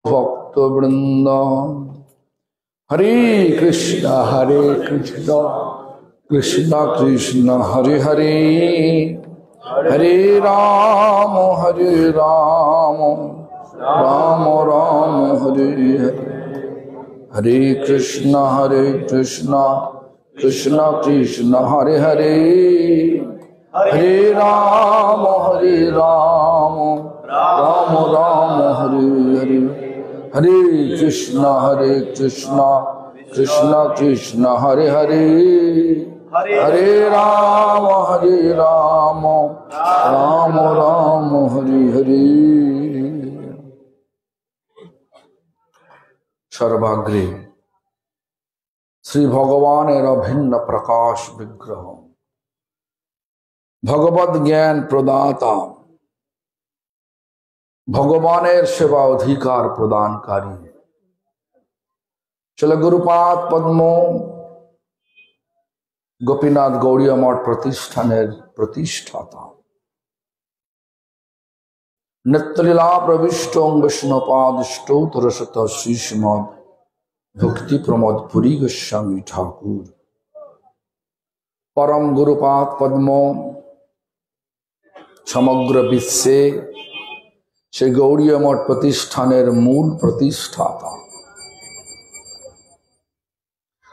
ভক্তবৃন্দ হরে কৃষ্ণ কৃষ্ণ কৃষ্ণ হরে হরে হরে রাম রাম রাম হরে হরে হরে কৃষ্ণ কৃষ্ণ কৃষ্ণ হরে হরে হরে রাম রাম রাম হরে হরে হরে কৃষ্ণ কৃষ্ণ কৃষ্ণ হরে হরে হরে রাম রাম রাম হরে হরে। সর্বাগ্রে শ্রী ভগবানের অভিন্ন প্রকাশ বিগ্রহ, ভগবদ জ্ঞান প্রদাতা, ভগবানের সেবা অধিকার প্রদানকারী চলে গুরুপাদ পদ্ম গোপীনাথ গৌড়ীয় মঠ প্রতিষ্ঠানের প্রতিষ্ঠাতা, নিত্যলীলা প্রবিষ্ট বৈষ্ণপাদ স্তোত্রশত শ্রী শ্রীমদ ভক্তি প্রমোদ পুরী গোস্বামী ঠাকুর, পরম গুরুপাদ পদ্ম সমগ্র বিশ্বে সেই গৌড়ীয় মঠ প্রতিষ্ঠানের মূল প্রতিষ্ঠাতা,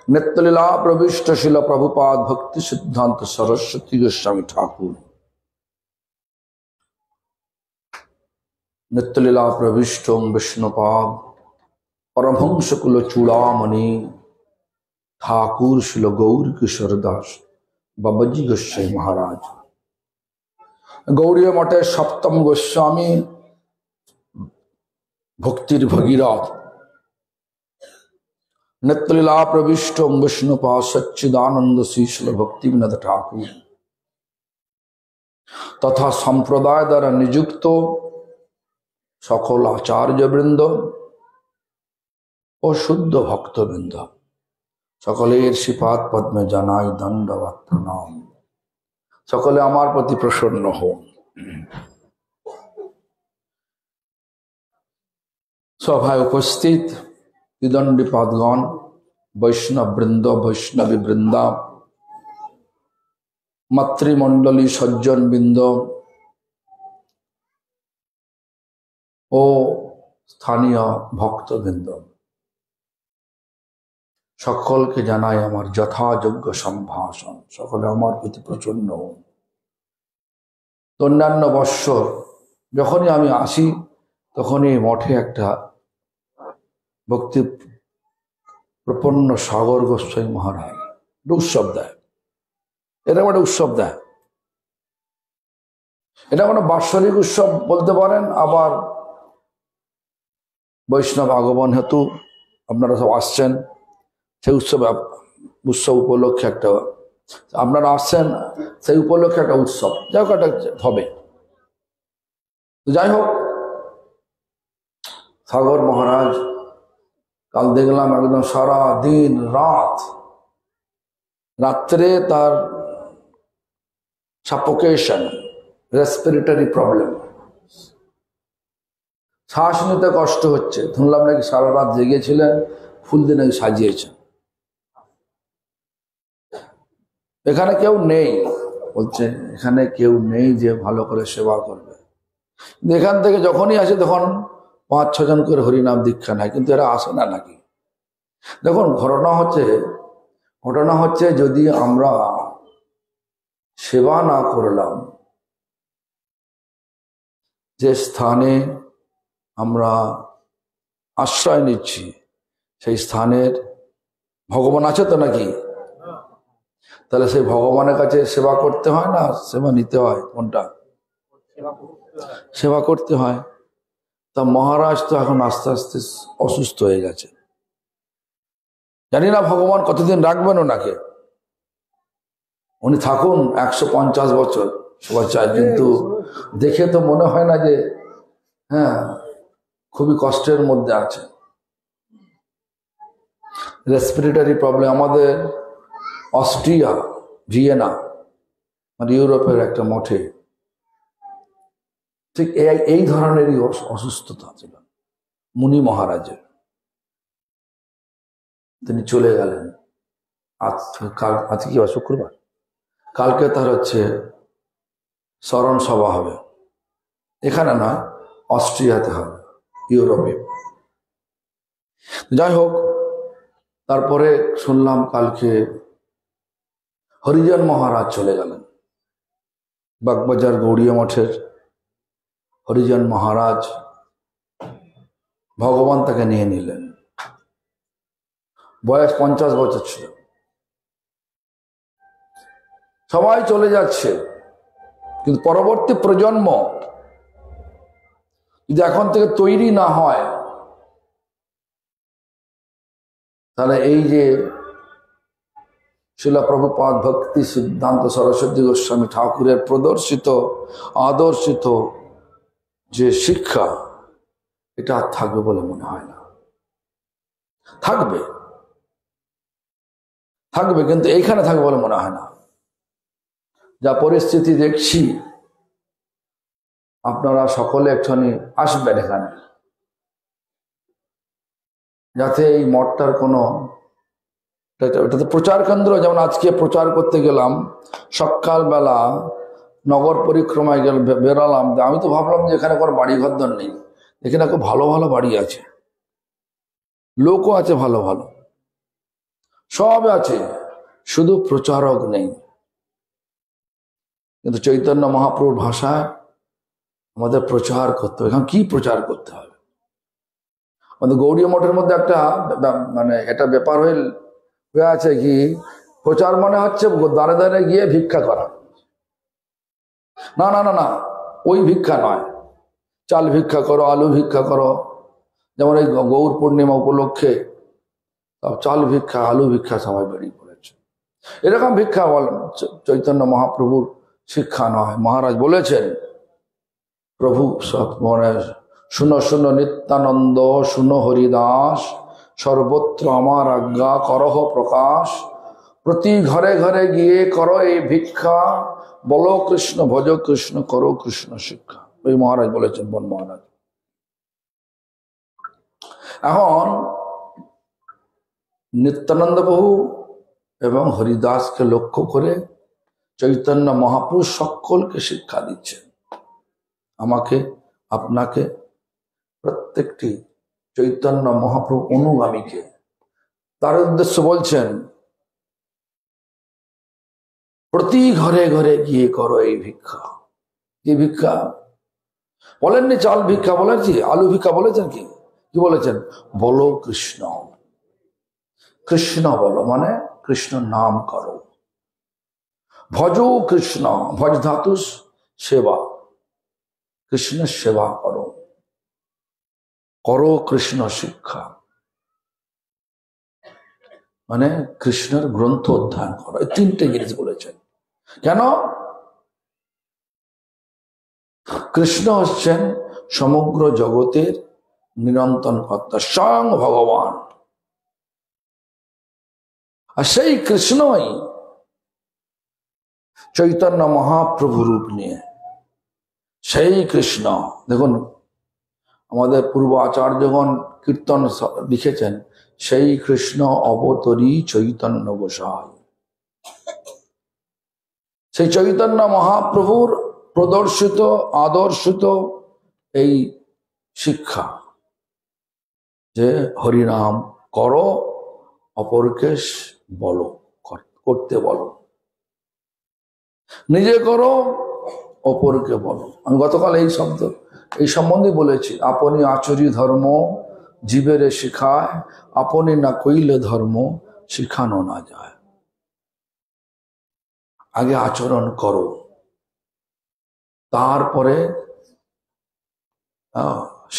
নিত্যলীলা প্রবিষ্ট শিল প্রভুপাদ ভক্তি সিদ্ধান্ত সরস্বতী গোস্বামী ঠাকুর, নিত্যলীলা প্রবিষ্ট বিষ্ণুপাদ পরমহংসকুল চূড়ামণি ঠাকুর শিল গৌর কিশোর দাস বাবাজি গোস্বামী মহারাজ, গৌড়ীয় মঠের সপ্তম গোস্বামী ভক্তির ভগীরথ, নিত্যলীলা প্রবিষ্ট বিষ্ণুপাদ সচ্চিদানন্দ শ্রীশিল ভক্তিবিনোদ ঠাকুর তথা সম্প্রদায় দ্বারা নিযুক্ত সকল আচার্যবৃন্দ ও শুদ্ধ ভক্তবৃন্দ সকলের শ্রীপাদ পদ্মে জানাই দণ্ডবৎ প্রণাম। সকলে আমার প্রতি প্রসন্ন হন। সভায় উপস্থিত বিদণ্ডী পাদগণ, বৈষ্ণব বৃন্দ, বৈষ্ণবী বৃন্দা, মাতৃমণ্ডলী, সজ্জন বৃন্দ ও স্থানীয় ভক্তবৃন্দ, সকলকে জানাই আমার যথাযোগ্য সম্ভাষণ। সকলে আমার প্রতি প্রচন্ন হন। অন্যান্য বৎসর যখনই আমি আসি তখনই মঠে একটা ভক্তি প্রপন্ন সাগর গোস্বামী মহারাজ উৎসব দেয়। এটা একটা উৎসব দেয়, এটা কোনো বাৎসরিক উৎসব বলতে পারেন, আবার বৈষ্ণব আগমন হেতু আপনারা সব আসছেন, সেই উৎসব উপলক্ষে একটা আপনারা আসছেন, সেই উপলক্ষে একটা উৎসব যাই হোক একটা হবে। যাই হোক, সাগর মহারাজ কাল দেখলাম একদম সারা দিন রাত্রে তার সাফোকেশন, রেসপিরেটরি প্রবলেম, শ্বাস নিতে কষ্ট হচ্ছে। শুনলাম নাকি সারা রাত জেগেছিলেন, ফুল দিয়ে নাকি সাজিয়েছেন। এখানে কেউ নেই, বলছে এখানে কেউ নেই যে ভালো করে সেবা করবে। এখান থেকে যখনই আসে তখন 5-6 জন করে হরিনাম দীক্ষা নেয়, কিন্তু এরা আসে না নাকি। দেখুন, ঘটনা হচ্ছে যদি আমরা সেবা না করলাম, যে স্থানে আমরা আশ্রয় নিচ্ছি সেই স্থানের ভগবান আছে তো নাকি, তাহলে সেই ভগবানের কাছে সেবা করতে হয় না সেবা নিতে হয়? কোনটা? সেবা করতে হয়। তা মহারাজ তো এখন আস্তে আস্তে অসুস্থ হয়ে গেছে, জানি না ভগবান কতদিন রাখবেন ওনাকে। উনি থাকুন 150 বছর সবাই চায়, কিন্তু দেখে তো মনে হয় না যে খুবই কষ্টের মধ্যে আছে। Respiratory problem. আমাদের অস্ট্রিয়া, ভিয়েনা, মানে ইউরোপের একটা মঠে ঠিক এই ধরনেরই অসুস্থতা ছিল। মুনি মহারাজের। তিনি চলে গেলেন। আজকে কি হয়? শুক্রবার। কালকে তার হচ্ছে স্মরণ সভা হবে। এখানে না, অস্ট্রিয়াতে হবে, ইউরোপে। যাই হোক, তারপরে শুনলাম কালকে হরিজন মহারাজ চলে গেলেন। বাগবাজার গৌড়িয়া মঠের হরিজন মহারাজ, ভগবান তাকে নিয়ে নিলেন। বয়স 50 বছর ছিল। সবাই চলে যাচ্ছে, কিন্তু পরবর্তী প্রজন্ম যদি এখন থেকে তৈরি না হয়, তাহলে এই যে শিলা প্রভুপাদ ভক্তি সিদ্ধান্ত সরস্বতী গোস্বামী ঠাকুরের প্রদর্শিত আদর্শিত যে শিক্ষা, এটা আর থাকবে বলে মনে হয় না। থাকবে কিন্তু এইখানে থাকবে বলে মনে হয় না। যা পরিস্থিতি দেখছি, আপনারা সকলে একটুখানি আসবেন এখানে, যাতে এই মঠটার কোনো, এটা তো প্রচার কেন্দ্র। যেমন আজকে প্রচার করতে গেলাম, সকালবেলা নগর পরিক্রমায় বেরালাম। আমি তো ভাবলাম যে এখানে কোনো বাড়ি ঘর নেই, এখানে খুব ভালো ভালো বাড়ি আছে, লোকও আছে, ভালো ভালো সব আছে, শুধু প্রচারক নেই। কিন্তু চৈতন্য মহাপ্রভুর ভাষায় আমাদের প্রচার করতে হবে। এখন কি প্রচার করতে হবে? আমাদের গৌড়ীয় মঠের মধ্যে একটা মানে এটা ব্যাপার হয়ে আছে কি, প্রচার মানে হচ্ছে দ্বারে দ্বারে গিয়ে ভিক্ষা করা। না না না না, ওই ভিক্ষা নয়। চাল ভিক্ষা করো, আলু ভিক্ষা করো। যেমন এই গৌর পূর্ণিমা উপলক্ষে চাল ভিক্ষা, আলু ভিক্ষা সবাই বেরিয়ে পড়েছে। এরকম ভিক্ষা চৈতন্য মহাপ্রভুর শিক্ষা নয়। মহারাজ বলেছেন, প্রভু মানে শুনো শুনো নিত্যানন্দ, শুনো হরিদাস, সর্বত্র আমার আজ্ঞা করহ প্রকাশ, প্রতি ঘরে ঘরে গিয়ে করো এই ভিক্ষা, বলো কৃষ্ণ ভজ কৃষ্ণ, করো কৃষ্ণ শিক্ষা। ওই মহারাজ বলেছেন, বন মহারাজ। এখন নিত্যানন্দ প্রভু এবং হরিদাসকে লক্ষ্য করে চৈতন্য মহাপ্রভু সকলকে শিক্ষা দিচ্ছেন। আমাকে, আপনাকে, প্রত্যেকটি চৈতন্য মহাপ্রভু অনুগামীকে তার উদ্দেশ্য বলছেন, প্রতি ঘরে ঘরে গিয়ে করো এই ভিক্ষা। কি ভিক্ষা? বলেননি চাল ভিক্ষা বলেছি, আলু ভিক্ষা বলেছেন, কি কি বলেছেন? বলো কৃষ্ণ। কৃষ্ণ বলো মানে কৃষ্ণ নাম করো। ভজো কৃষ্ণ, ভজ ধাতু সেবা, কৃষ্ণের সেবা করো। করো কৃষ্ণ শিক্ষা মানে কৃষ্ণের গ্রন্থ অধ্যয়ন করো। এই তিনটে জিনিস বলেছেন। কেন? কৃষ্ণ হচ্ছেন সমগ্র জগতের নিরন্তন কর্তা, স্বয়ং ভগবান। আর সেই কৃষ্ণই চৈতন্য মহাপ্রভু রূপ নিয়ে, সেই কৃষ্ণ। দেখুন, আমাদের পূর্ব আচার্যগণ কীর্তন লিখেছেন, সেই কৃষ্ণ অবতরী চৈতন্য গোসাই। সেই চৈতন্য মহাপ্রভুর প্রদর্শিত আদর্শিত এই শিক্ষা, যে হরিনাম করো, অপরকে বলো, করতে বলো, নিজে করো, অপরকে বলো। আমি গতকাল এই সম্বন্ধে বলেছি, আপনি আচরি ধর্ম জীবেরে শিখায়, আপনি না কইলে ধর্ম শিখানো না যায়। আগে আচরণ করো, তারপরে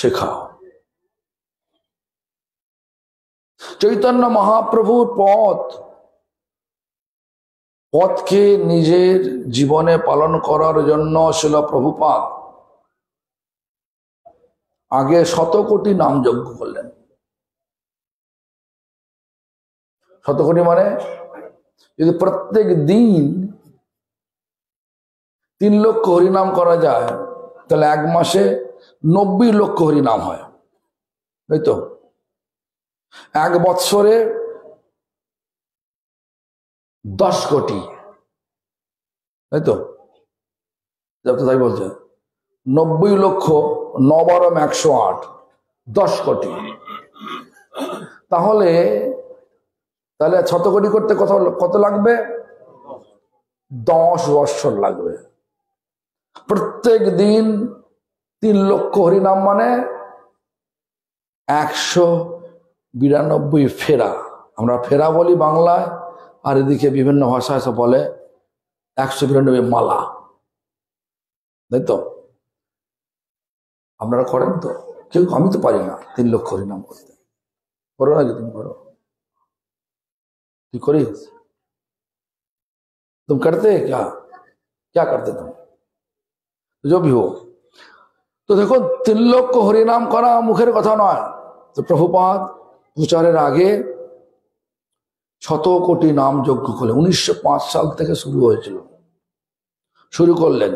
শেখাও। চৈতন্য মহাপ্রভুর পথকে নিজের জীবনে পালন করার জন্য শিলা প্রভুপাদ আগে 100 কোটি নাম যজ্ঞ করলেন। 100 কোটি মানে যদি প্রত্যেক দিন 3 লক্ষ হরিনাম করা যায়, তাহলে 1 মাসে 90 লক্ষ হরিনাম হয়। তাই তো? 1 বৎসরে 10 কোটি, তাই তো? তাই বলছে 90 লক্ষ 9 বারম 108, 10 কোটি। তাহলে 6 কোটি করতে কত লাগবে? 10 বৎসর লাগবে। প্রত্যেক দিন 3 লক্ষ হরিনাম মানে 192 ফেরা। আমরা ফেরা বলি বাংলায়, আর এদিকে বিভিন্ন ভাষায় সব বলে 192 মালা, তাই তো? আপনারা করেন তো? কেউ? আমি তো পারি না 3 লক্ষ হরিনাম করতে। করো নাকি তুমি? করো? তুই করিস? तुम करते क्या? क्या करते तुम? जो भी हो। তো দেখো 3 লক্ষ হরিনাম করা মুখের কথা নয়। তো প্রভুপাদ প্রচারের আগে 100 কোটি নাম যজ্ঞ করলেন। 1905 সাল থেকে শুরু হয়েছিল, শুরু করলেন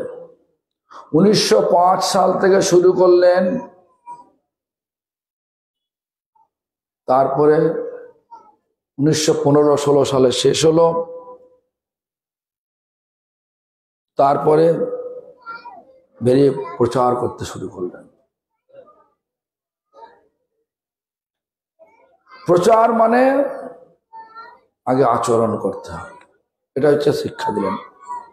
1905 সাল থেকে শুরু করলেন। তারপরে 1915-16 সালে শেষ হলো। তারপরে বেরিয়ে প্রচার করতে শুরু করলেন। প্রচার মানে আগে আচরণ করতে হবে, এটা হচ্ছে শিক্ষা দিলেন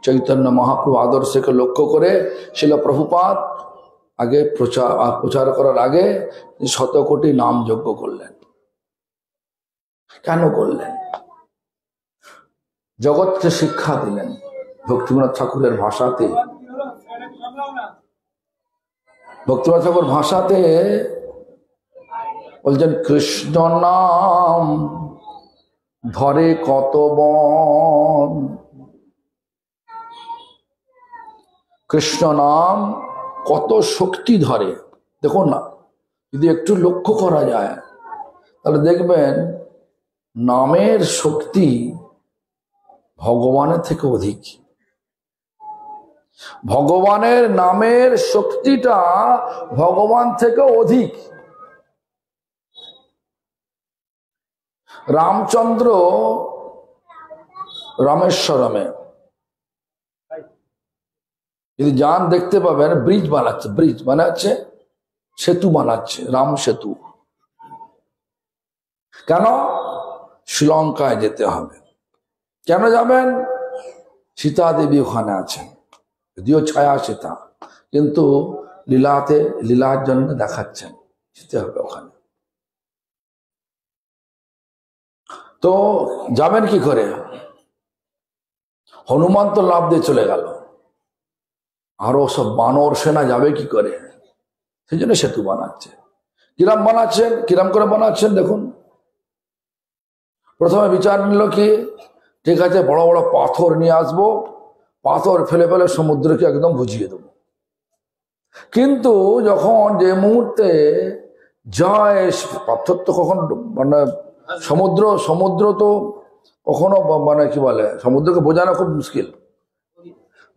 চৈতন্য মহাপ্রভু। আদর্শকে লক্ষ্য করে শিল প্রভুপাদ আগে প্রচার করার আগে 100 কোটি নাম যজ্ঞ করলেন। কেন করলেন? জগৎকে শিক্ষা দিলেন ভক্তিবিনোদ ঠাকুরের ভাষাতে। ভক্তিবিনোদ ঠাকুর ভাষাতে বলছেন, কৃষ্ণ নাম ধরে কত বন, কৃষ্ণ নাম কত শক্তি ধরে। দেখুন না, যদি একটু লক্ষ্য করা যায় তাহলে দেখবেন নামের শক্তি ভগবানের থেকে অধিক। ভগবানের নামের শক্তিটা ভগবান থেকে অধিক। রামচন্দ্র রামেশ্বরমে যদি যান দেখতে পাবেন, ব্রিজ বানাচ্ছে, সেতু বানাচ্ছে, রাম সেতু। কেন? শ্রীলঙ্কায় যেতে হবে। কেন যাবেন? সীতা দেবী ওখানে আছেন, যদিও ছায়া সীতা, কিন্তু লীলার জন্য দেখাচ্ছেন, যেতে হবে ওখানে। তো যাবেন কি করে? হনুমান তো লাভ দিয়ে চলে গেল, আরো সব বানর সেনা যাবে কি করে? সেই জন্য সেতু বানাচ্ছে। কিরাম করে বানাচ্ছেন দেখুন। প্রথমে বিচার নিল কি, ঠিক আছে বড় বড় পাথর নিয়ে আসবো, পাথর ফেলে ফেলে সমুদ্রকে একদম বুঝিয়ে দেবো। কিন্তু যখন যে মুহূর্তে যায়, পাথর তো কখন মানে সমুদ্র তো কখনো মানে কি বলে, সমুদ্রকে বোঝানো খুব মুশকিল।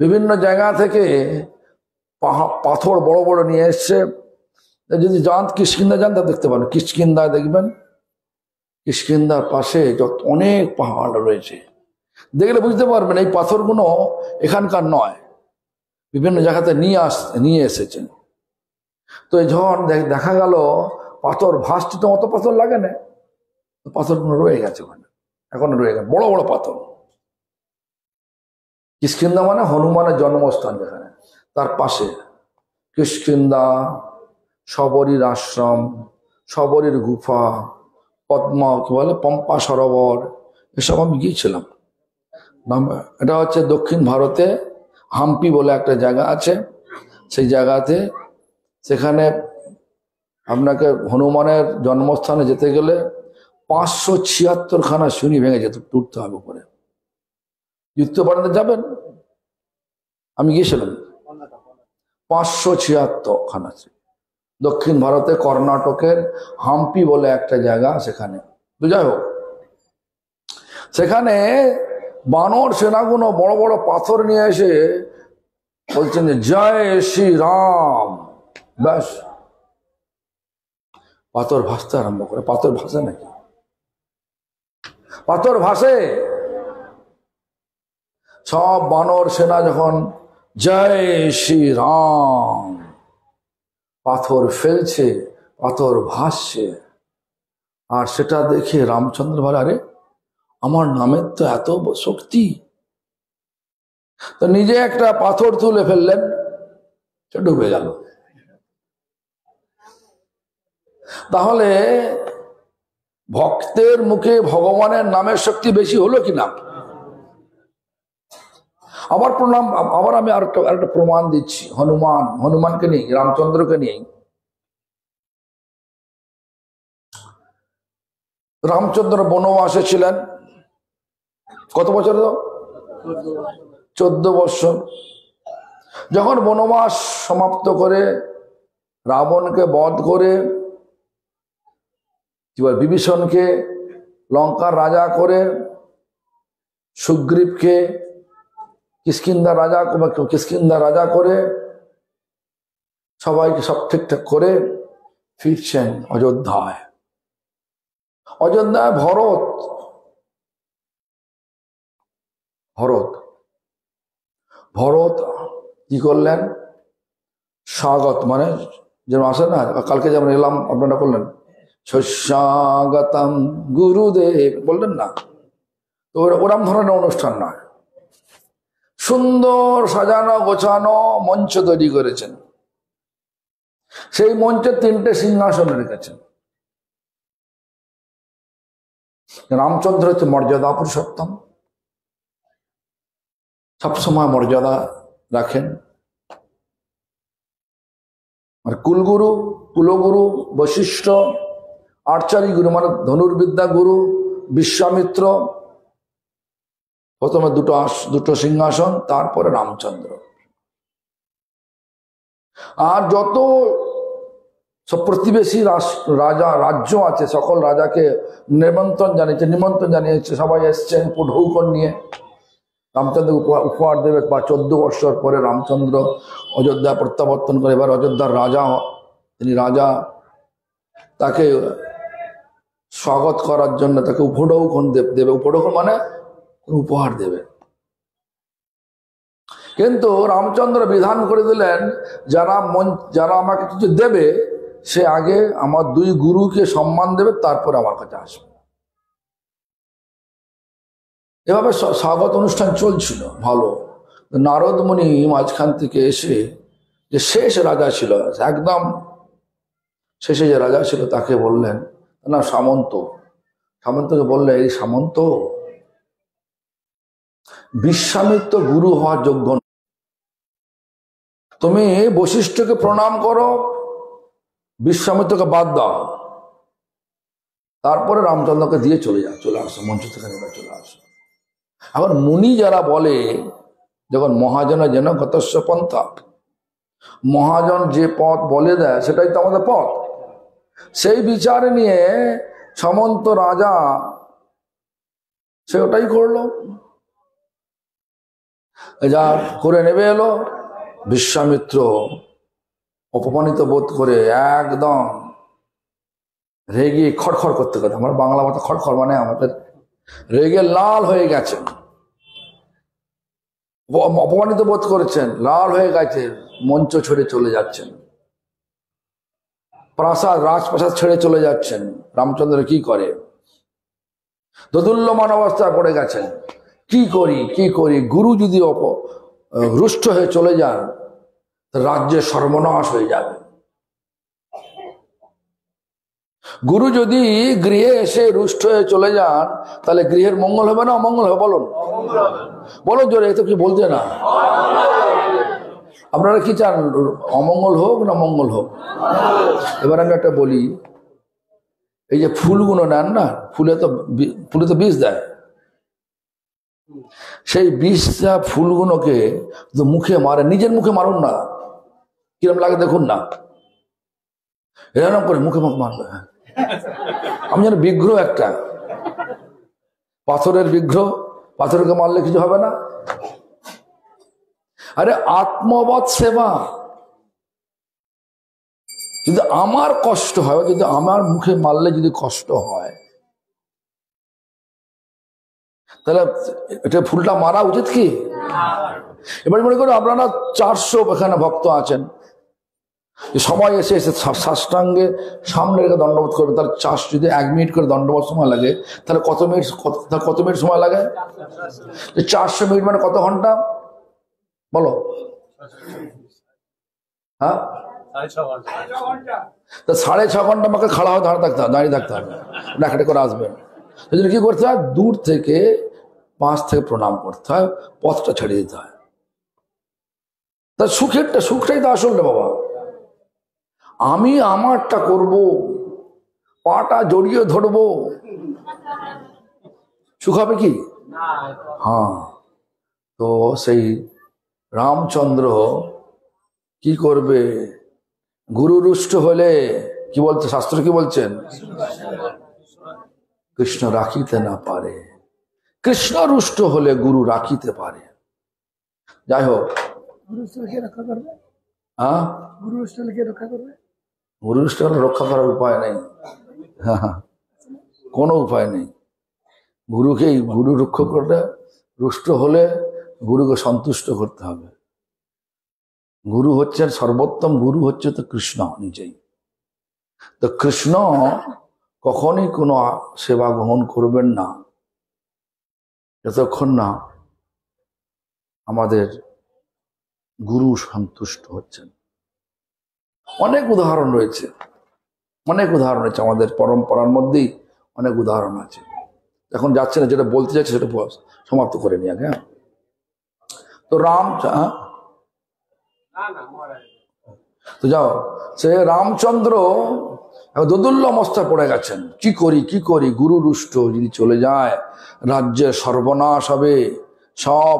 বিভিন্ন জায়গা থেকে পাথর বড় বড় নিয়ে এসছে। যদি যান কিষ্কিন্ধা যান তা দেখতে পারেন, কিষ্কিন্ধায় দেখবেন, কিষ্কিন্ধার পাশে যত অনেক পাহাড় রয়েছে, দেখলে বুঝতে পারবেন এই পাথরগুলো এখানকার নয়, বিভিন্ন জায়গাতে নিয়ে এসেছেন। তো যখন দেখা গেল পাথর ভাসতে তো অত পাথর লাগে না, পাথরগুলো রয়ে গেছে ওখানে, এখনো রয়ে গেছে বড় বড় পাথর। কিষ্কিন্ধা মানে হনুমানের জন্মস্থান যেখানে, তার পাশে কিষ্কিন্ধা, শবরীর আশ্রম, শবরীর গুফা, কি বলে পম্পা সরোবর, এসব আমি গিয়েছিলাম। এটা হচ্ছে দক্ষিণ ভারতে হাম্পি বলে একটা জায়গা আছে, সেই জায়গাতে, সেখানে আপনাকে হনুমানের জন্মস্থানে যেতে গেলে 576 খানা সিঁড়ি ভেঙে যেতে উঠতে হবে উপরে। যুক্ত বাড়াতে যাবেন, আমি গিয়েছিলাম, 576 খানা। দক্ষিণ ভারতে কর্ণাটকের হাম্পি বলে একটা জায়গা, সেখানে। তো যাই হোক, সেখানে বানর সেনাগুলো বড় বড় পাথর নিয়ে এসে বলছেন যে জয় শ্রী রাম। ব্যাস পাথর ভাসতে আরম্ভ করে। পাথর ভাসে নাকি? পাথর ভাসে। সব বানর সেনা যখন জয় শ্রী রাম পাথর ফেলছে, পাথর ভাসছে, আর সেটা দেখে রামচন্দ্র বলে, আরে আমার নামের তো এত শক্তি। তো নিজে একটা পাথর তুলে ফেললেন, সে ডুবে গেল। তাহলে ভক্তের মুখে ভগবানের নামের শক্তি বেশি হলো কিনা? আবার আমি আর একটা প্রমাণ দিচ্ছি। হনুমানকে নিয়ে, রামচন্দ্রকে নিয়ে। রামচন্দ্র বনবাসে ছিলেন কত বছর? 14 বছর। যখন বনবাস সমাপ্ত করে, রাবণকে বধ করে, বিভীষণকে লঙ্কার রাজা করে, সুগ্রীবকে কিষ্কিন্ধার রাজা করে, সবাইকে সব ঠিকঠাক করে ফিরছেন অযোধ্যায়। ভরত কি করলেন? স্বাগত, মানে যেমন আসে না, কালকে যেমন এলাম আপনারা করলেন স্বাগতম গুরুদেব, বললেন না? তো ওরম ধরনের অনুষ্ঠান নয়, সুন্দর সাজানো গোছানো মঞ্চ তৈরি করেছেন। সেই মঞ্চে 3টে সিংহাসন রেখেছেন। রামচন্দ্র হচ্ছে মর্যাদা পুরুষোত্তম, সবসময় মর্যাদা রাখেন। আর কুলগুরু বশিষ্ঠ, আর্চারি গুরু মানে ধনুর্বিদ্যা গুরু বিশ্বামিত্র, প্রথমে দুটো সিংহাসন, তারপরে রামচন্দ্র। আর যত সব প্রতিবেশী রাজ্য আছে, সকল রাজাকে নিমন্ত্রণ জানিয়েছে, সবাই এসছেন ঢৌকন নিয়ে রামচন্দ্র উপহার দেবে। 14 বছর পরে রামচন্দ্র অযোধ্যা প্রত্যাবর্তন করে। এবার অযোধ্যার রাজা, তিনি রাজা, তাকে স্বাগত করার জন্য তাকে উপঢৌকন দেবে। উপঢৌকন মানে উপহার দেবে। কিন্তু রামচন্দ্র বিধান করে দিলেন, যারা আমাকে কিছু দেবে, সে আগে আমার 2 গুরুকে সম্মান দেবে, তারপরে আমার কাছে আসবে। এভাবে স্বাগত অনুষ্ঠান চলছিল ভালো। নারদ মুনি মাঝখান থেকে এসে, যে শেষ রাজা ছিল, একদম শেষে যে রাজা ছিল, তাকে বললেন, না সামন্তকে বললে, এই সামন্ত, বিশ্বামিত্র গুরু হওয়ার যোগ্য। তুমি বশিষ্ঠকে প্রণাম করো, বিশ্বামিত্রকে বাদ দাও, তারপরে রামচন্দ্রকে দিয়ে চলে আসো, মঞ্চ থেকে নেমে চলে আসো। এখন মুনি যারা বলে, যখন মহাজনের যেন গতস্য পন্থা, মহাজন যে পথ বলে দেয় সেটাই তো আমাদের পথ। সেই বিচার নিয়ে সামন্ত রাজা সে ওটাই করলো, যা করে নেবে এলো। বিশ্বামিত্র অপমানিত বোধ করে একদম রেগে খড়খড় করতে, আমার বাংলা ভাষা খড়খড় মানে আমাদের রেগে লাল হয়ে গেছেন, অপমানিত বোধ করেছেন, লাল হয়ে গেছে, মঞ্চ ছেড়ে চলে যাচ্ছেন, রাজপ্রাসাদ ছেড়ে চলে যাচ্ছেন। রামচন্দ্র কি করে? দোদুল্যমান অবস্থায় পড়ে গেছেন। কি করি? গুরু যদি রুষ্ট হয়ে চলে যান, রাজ্যের সর্বনাশ হয়ে যাবে। গুরু যদি গৃহে এসে রুষ্ট হয়ে চলে যান, তাহলে গৃহের মঙ্গল হবে না অমঙ্গল হবে? বলো জোরে, তো কি বলছে না? আপনারা কি চান, অমঙ্গল হোক না মঙ্গল হোক? এবার আমি একটা বলি, এই যে ফুলগুলো নেন না, ফুলে তো বিষ দেয়। সেই বিষটা ফুলগুলোকে মুখে মারে, নিজের মুখে মারুন না, কিরম লাগে দেখুন না, এরকম করে মুখে মারবে। আমি যেন বিগ্রহ, একটা পাথরের বিগ্রহ, পাথরকে মারলে কিছু হবে না। আরে আত্মবৎ সেবা, যদি আমার কষ্ট হয়, যদি আমার মুখে মারলে যদি কষ্ট হয়, তাহলে এটা ফুলটা মারা উচিত কি? এবার মনে করো আপনারা 400 এখানে ভক্ত আছেন, সবাই এসে এসে সাষ্টাঙ্গে সামনে রেখে দণ্ডবোধ করবে, তাহলে 400 যদি 1 মিনিট করে দণ্ডবোধ সময় লাগে, তাহলে কত মিনিট সময় লাগে? 400 মিনিট মানে কত ঘন্টা বলো? হ্যাঁ, 6.5 ঘন্টা আমাকে খাড়া হয়ে দাঁড়িয়ে থাকতে হবে, ডাকাটা করে আসবেন। সেই জন্য কি করতে হয়, দূর থেকে 5 থেকে প্রণাম করতে হয়, পথটা ছেড়ে দিতে হয়। তার সুখটাই তো আসল রে বাবা। আমি আমারটা করব, পাটা জড়িয়ে ধরবো, সুখ হবে কি? হ্যাঁ। তো সেই রামচন্দ্র কি করবে? গুরু রুষ্ট হলে কি বলছে শাস্ত্র, কি বলছেন? কৃষ্ণ রাখিতে না পারে। কৃষ্ণ রুষ্ট হলে গুরু রাখিতে পারে। যাই হোক, গুরু রুষ্ট হলে রক্ষা করার উপায় নেই, কোনো উপায় নেই। গুরু রক্ষা করতে, রুষ্ট হলে গুরুকে সন্তুষ্ট করতে হবে। গুরু হচ্ছেন সর্বোত্তম, গুরু হচ্ছে তো কৃষ্ণ নিজেই। তো কৃষ্ণ কখনই কোনো সেবা গ্রহণ করবেন না যতক্ষণ না আমাদের গুরু সন্তুষ্ট হচ্ছেন। অনেক উদাহরণ রয়েছে, আমাদের পরম্পরার মধ্যেই অনেক উদাহরণ আছে। এখন যাচ্ছে না, যেটা বলতে যাচ্ছে সেটা সমাপ্ত করে নিয়ে আগে। তো তো যাও, সে রামচন্দ্র দোদুল্য অবস্থায় পড়ে গেছেন। কি করি, গুরু রুষ্ট যদি চলে যায়, রাজ্যের সর্বনাশ হবে, সব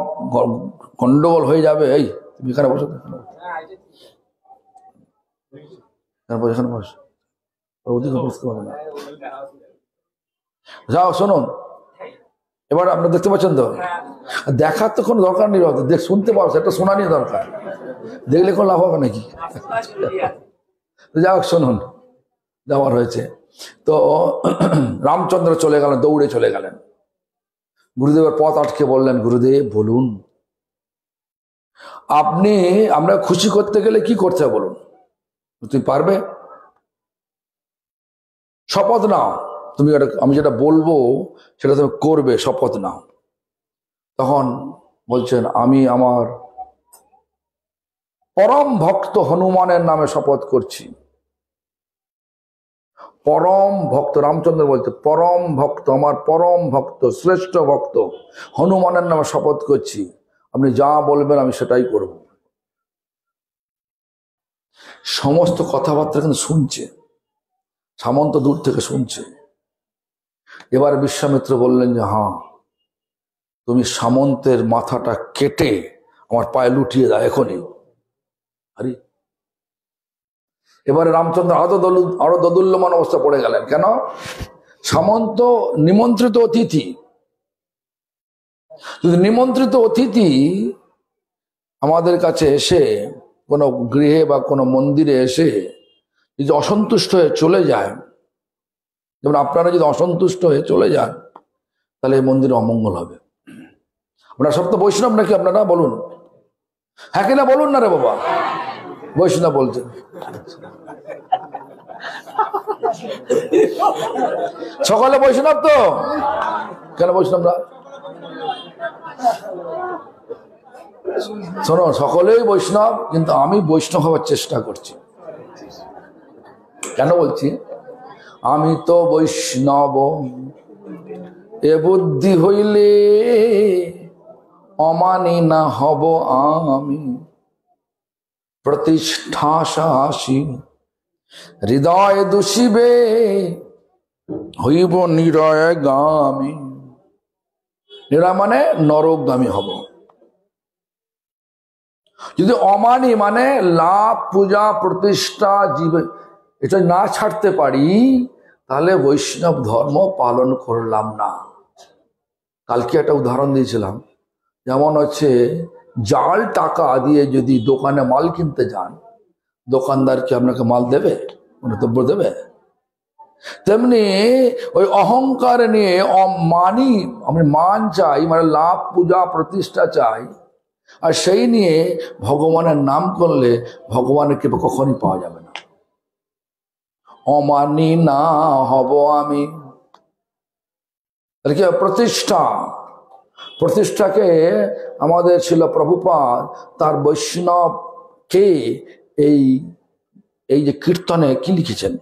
গন্ডগোল হয়ে যাবে। এই তুমি এখানে বসো, বুঝতে পারবে না। যাও শুনুন, এবার আপনারা দেখতে পাচ্ছেন তো, দেখার তো কোনো দরকার নেই, শুনতে পাবো, সেটা শোনা নিয়ে দরকার, দেখলে কোনো লাভ হবে নাকি? যাই হোক শুনুন, যাওয়ার হয়েছে। তো রামচন্দ্র চলে গেলেন, দৌড়ে চলে গেলেন। গুরুদেবের পথ আটকে বললেন, গুরুদেব বলুন, আমরা খুশি করতে গেলে কি করতে হবে বলুন? তুমি পারবে? শপথ নাও, আমি যেটা বলবো সেটা তুমি করবে, শপথ নাও। তখন বলছেন, আমি আমার পরম ভক্ত হনুমানের নামে শপথ করছি। পরম ভক্ত, রামচন্দ্র বলছে পরম ভক্ত, আমার পরম ভক্ত, শ্রেষ্ঠ ভক্ত হনুমানের নামে শপথ করছি, আপনি যা বলবেন আমি সেটাই করব। সমস্ত কথাবার্তা কিন্তু শুনছে, সামন্ত দূর থেকে শুনছে। এবার বিশ্বামিত্র বললেন যে, হ্যাঁ, তুমি সামন্তের মাথাটা কেটে আমার পায়ে লুটিয়ে দাও এখনই। আরে এবারে রামচন্দ্র আরো দোদুল্যমান অবস্থা পড়ে গেলেন। কেন? সামন্ত নিমন্ত্রিত অতিথি, যদি নিমন্ত্রিত অতিথি আমাদের কাছে এসে কোনো গৃহে বা কোনো মন্দিরে এসে যদি অসন্তুষ্ট হয়ে চলে যায়, যেমন আপনারা যদি অসন্তুষ্ট হয়ে চলে যান, তাহলে এই মন্দিরে অমঙ্গল হবে। আপনারা সব তো বৈষ্ণব নাকি? আপনারা বলুন, হ্যাঁ কিনা বলুন না রে বাবা। বৈষ্ণব বলছেন, সকলে বৈষ্ণব তো? কেন বৈষ্ণবরা? শোনো, সকলেই বৈষ্ণব, কিন্তু আমি বৈষ্ণব হওয়ার চেষ্টা করছি। কেন বলছি? আমি তো বৈষ্ণব এ বুদ্ধি হইলে অমানি না হব আমি, প্রতিষ্ঠা আসি হৃদয় দূষিবে হইব নিরয় গামী। নিরয় মানে নরকগামী হব। যদি অমানি মানে লাভ, পূজা, প্রতিষ্ঠা, জীবে এটা না ছাড়তে পারি, তাহলে বৈষ্ণব ধর্ম পালন করলাম না। কালকে একটা উদাহরণ দিয়েছিলাম, যেমন হচ্ছে জাল টাকা দিয়ে যদি দোকানে মাল কিনতে যান, দোকানদার কি আপনাকে মাল দেবে, কোনো দ্রব্য দেবে? তেমনি ওই অহংকার নিয়ে মানি, আমি মান চাই, মানে লাভ, পূজা, প্রতিষ্ঠা চাই, আর সেই নিয়ে ভগবানের নাম করলে ভগবানের কৃপা কখনই পাওয়া যাবে না। অমানি না হব আমি, কি প্রতিষ্ঠা, প্রতিষ্ঠাকে আমাদের ছিল প্রভুপাদ তার বৈষ্ণবকে এই এই যে কীর্তনে কি লিখেছেন,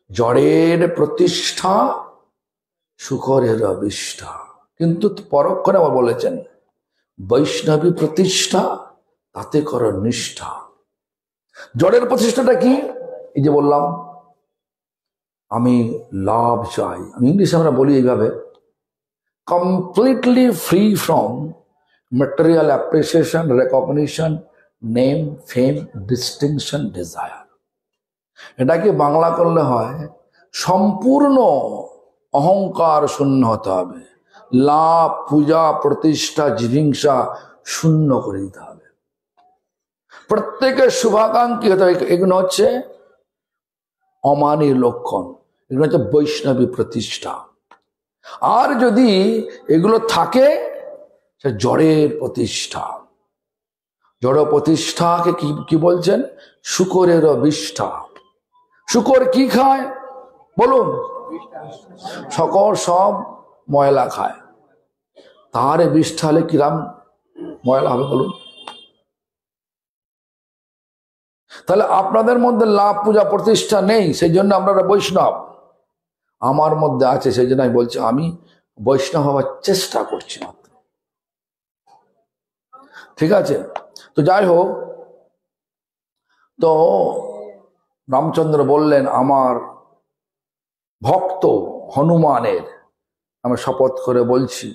জড়ের প্রতিষ্ঠা সুখরের অবিষ্ঠা, কিন্তু পরক্ষণে আবার বলেছেন বৈষ্ণবী প্রতিষ্ঠা তাতে কর নিষ্ঠা। জড়ের প্রতিষ্ঠাটা কি? এই যে বললাম আমি লাভ চাই, আমি ইংলিশে আমরা বলি এইভাবে, completely free from material appreciation, recognition, name, fame, distinction, desire। এটাকে বাংলা করলে হয় সম্পূর্ণ অহংকার শূন্য হতে হবে, লাভ, পূজা, প্রতিষ্ঠা, জিহিংসা শূন্য করে দিতে হবে। প্রত্যেকের শুভাকাঙ্ক্ষী হতে হবে। এগুলো হচ্ছে অমানির লক্ষণ, এগুলো হচ্ছে বৈষ্ণবী প্রতিষ্ঠা। আর যদি এগুলো থাকে সে জড়ের প্রতিষ্ঠা। জড় প্রতিষ্ঠাকে কি বলছেন? শুকরের বিষ্ঠা। শুকর কি খায় বলুন? সকল সব ময়লা খায়, তার বিষ্ঠা হলে কিরাম ময়লা হবে বলুন? তাহলে আপনাদের মধ্যে লাভ, পূজা, প্রতিষ্ঠা নেই, সেই জন্য আপনারা বৈষ্ণব। আমার মধ্যে আছে, সেই জন্য আমি বলছি আমি বৈষ্ণব হওয়ার চেষ্টা করছি মাত্র। ঠিক আছে? তো যাই হোক, তো রামচন্দ্র বললেন আমার ভক্ত হনুমানের আমি শপথ করে বলছি।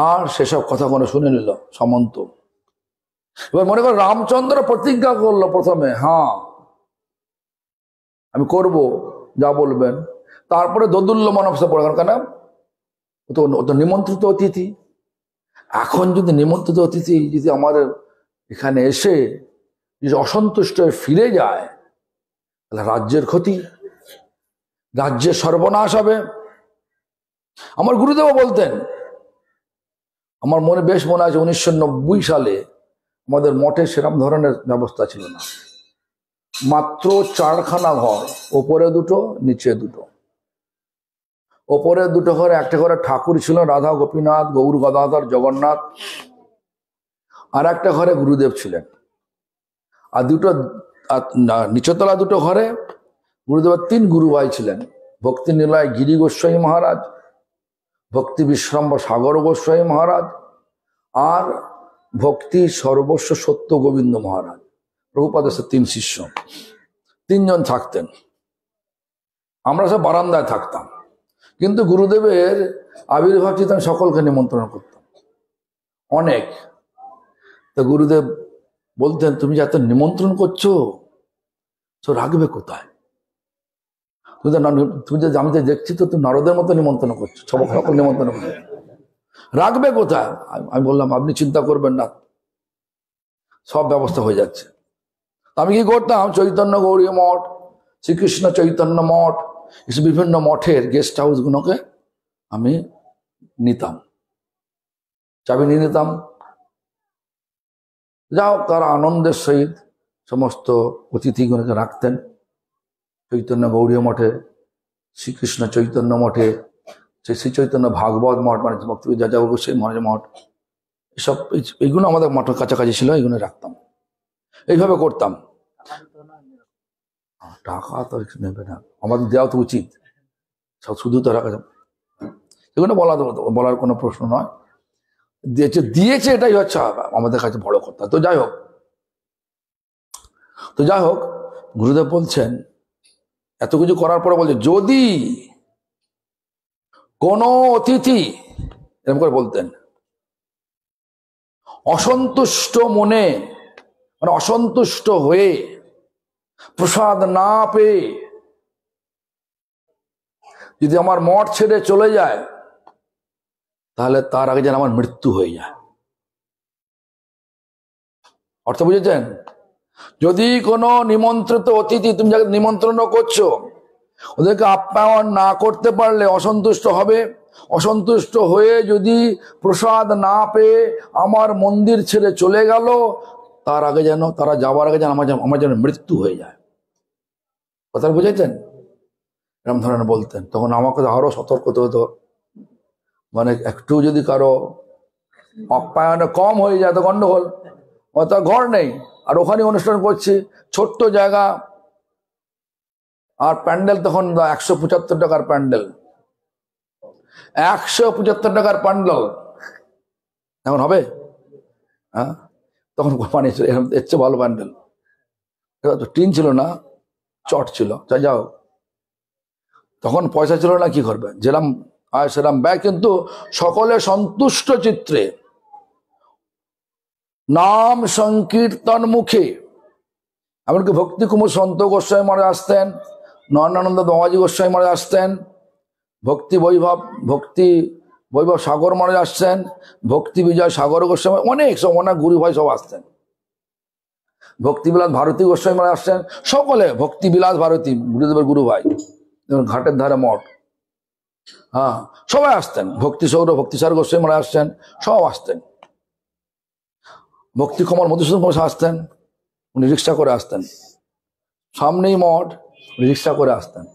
আর সেসব কথা কোনো শুনে নিল সামন্ত। এবার মনে করো রামচন্দ্র প্রতিজ্ঞা করলো প্রথমে, হ্যাঁ আমি করব যা বলবেন। তারপরে দোদুল্য মনসা পড়ে, কেন ও তো নিমন্ত্রিত অতিথি। এখন যদি নিমন্ত্রিত অতিথি যদি আমাদের এখানে এসে যদি অসন্তুষ্ট হয়ে ফিরে যায়, তাহলে রাজ্যের ক্ষতি, রাজ্যের সর্বনাশ হবে। আমার গুরুদেব বলতেন, আমার মনে বেশ মনে আছে 1990 সালে আমাদের মঠে সেরকম ধরনের ব্যবস্থা ছিল না, মাত্র 4খানা ঘর, ওপরে দুটো নিচে দুটো। ওপরে দুটো ঘরে একটা ঘরে ঠাকুর ছিল, রাধা, গোপীনাথ, গৌর, গদাধর, জগন্নাথ, আর একটা ঘরে গুরুদেব ছিলেন। আর দুটো নিচতলা দুটো ঘরে গুরুদেবের 3 গুরু ভাই ছিলেন, ভক্তি নিলয় গিরি গোস্বামী মহারাজ, ভক্তি বিশ্রাম্ব সাগর গোস্বামী মহারাজ, আর ভক্তি সর্বস্ব সত্য গোবিন্দ মহারাজ। প্রভুপাদের 3 শিষ্য, 3 জন থাকতেন। আমরা সব বারান্দায় থাকতাম, কিন্তু গুরুদেবের আবির্ভাব চিন্তা সকলকে নিমন্ত্রণ করতাম অনেক। তো গুরুদেব বলতেন তুমি যে এত নিমন্ত্রণ করছো তো রাখবে কোথায়? তুমি যে আমি তো দেখছি তো তুমি নারদের মতো নিমন্ত্রণ করছো, সকল নিমন্ত্রণ করছো, রাখবে কোথায়? আমি বললাম আপনি চিন্তা করবেন না, সব ব্যবস্থা হয়ে যাচ্ছে। আমি কি করতাম, চৈতন্য গৌরী মঠ, শ্রীকৃষ্ণ চৈতন্য মঠ, এসব বিভিন্ন মঠের গেস্ট হাউস গুলোকে আমি নিতাম, চাবি নিয়ে নিতাম। যাও তারা আনন্দের সহিত সমস্ত অতিথিগুলোকে রাখতেন। চৈতন্য গৌরী মঠে, শ্রীকৃষ্ণ চৈতন্য মঠে, শ্রী চৈতন্য ভাগবত মঠ, মানে ভক্তি যাজা সেই মঠ, এসব এইগুলো আমাদের মঠের কাছাকাছি ছিল, এইগুলো রাখতাম, এইভাবে করতাম। টাকা তো নেবে না, আমাদের দেওয়া তো উচিত, শুধু তো রাখা যাবে, এগুলো বলার কোনো প্রশ্ন নয়। দিয়েছে এটাই হচ্ছে আমাদের কাছে বড় কথা। তো যাই হোক গুরুদেব বলছেন, এত কিছু করার পরে বলছে যদি কোনো অতিথি, এরকম করে বলতেন, অসন্তুষ্ট মনে, মানে অসন্তুষ্ট হয়ে প্রসাদ না পেয়ে যদি আমার মঠ ছেড়ে চলে যায়, তাহলে তার আগে যেন আমার মৃত্যু হয়ে যায়। অর্থ বুঝেছেন? যদি কোনো নিমন্ত্রিত অতিথি তুমি যাকে নিমন্ত্রণ করছো ওদেরকে আপ্যায়ন না করতে পারলে অসন্তুষ্ট হবে। অসন্তুষ্ট হয়ে যদি প্রসাদ না পেয়ে আমার মন্দির ছেড়ে চলে গেল, তার আগে যেন, তারা যাওয়ার আগে যেন আমার যেন মৃত্যু হয়ে যায়। কথা বুঝেছেন? এরকম ধরনের বলতেন। তখন আমাকে আরো সতর্ক হতে হতো, মানে একটু যদি কারো আপ্যায়নে কম হয়ে যায় তো গন্ডগোল। তার ঘর নেই আর ওখানে অনুষ্ঠান করছি, ছোট্ট জায়গা, আর প্যান্ডেল তখন 175 টাকার প্যান্ডেল, 175 টাকার প্যান্ডেল এখন হবে? হ্যাঁ, তখন বানিয়েছিল এর চেয়ে ভালো প্যান্ডেল। টিন ছিল না, চট ছিল। যাও, তখন পয়সা ছিল না, কি করবে, যেরাম আয় সেরাম ব্যয়, কিন্তু সকলে সন্তুষ্ট চিত্রে নাম সংকীর্তন মুখে। এমনকি ভক্তি কুমার সন্ত গোস্বামী মহারাজ আসতেন, নয়নানন্দ বাবাজি গোস্বামী মহারাজ আসতেন, ভক্তি বৈভব সাগর মহারাজ আসছেন, ভক্তি বিজয় সাগর গোস্বামী, অনেক গুরু ভাই সব আসতেন, ভক্তিবিলাস ভারতী গোস্বামী মহারাজ আসছেন, সকলে ভক্তিবিলাস ভারতী গুরুদেবের গুরু ভাই, ঘাটের ধারে মঠ, হ্যাঁ সবাই আসতেন, ভক্তি সৌর ভক্তিসার গোস্বামী মহারাজ আসছেন, সব আসতেন, ভক্তি কমল মধুসূদন গোস্বামী আসতেন, উনি রিক্সা করে আসতেন, সামনেই মঠ, রিক্সা করে আসতেন।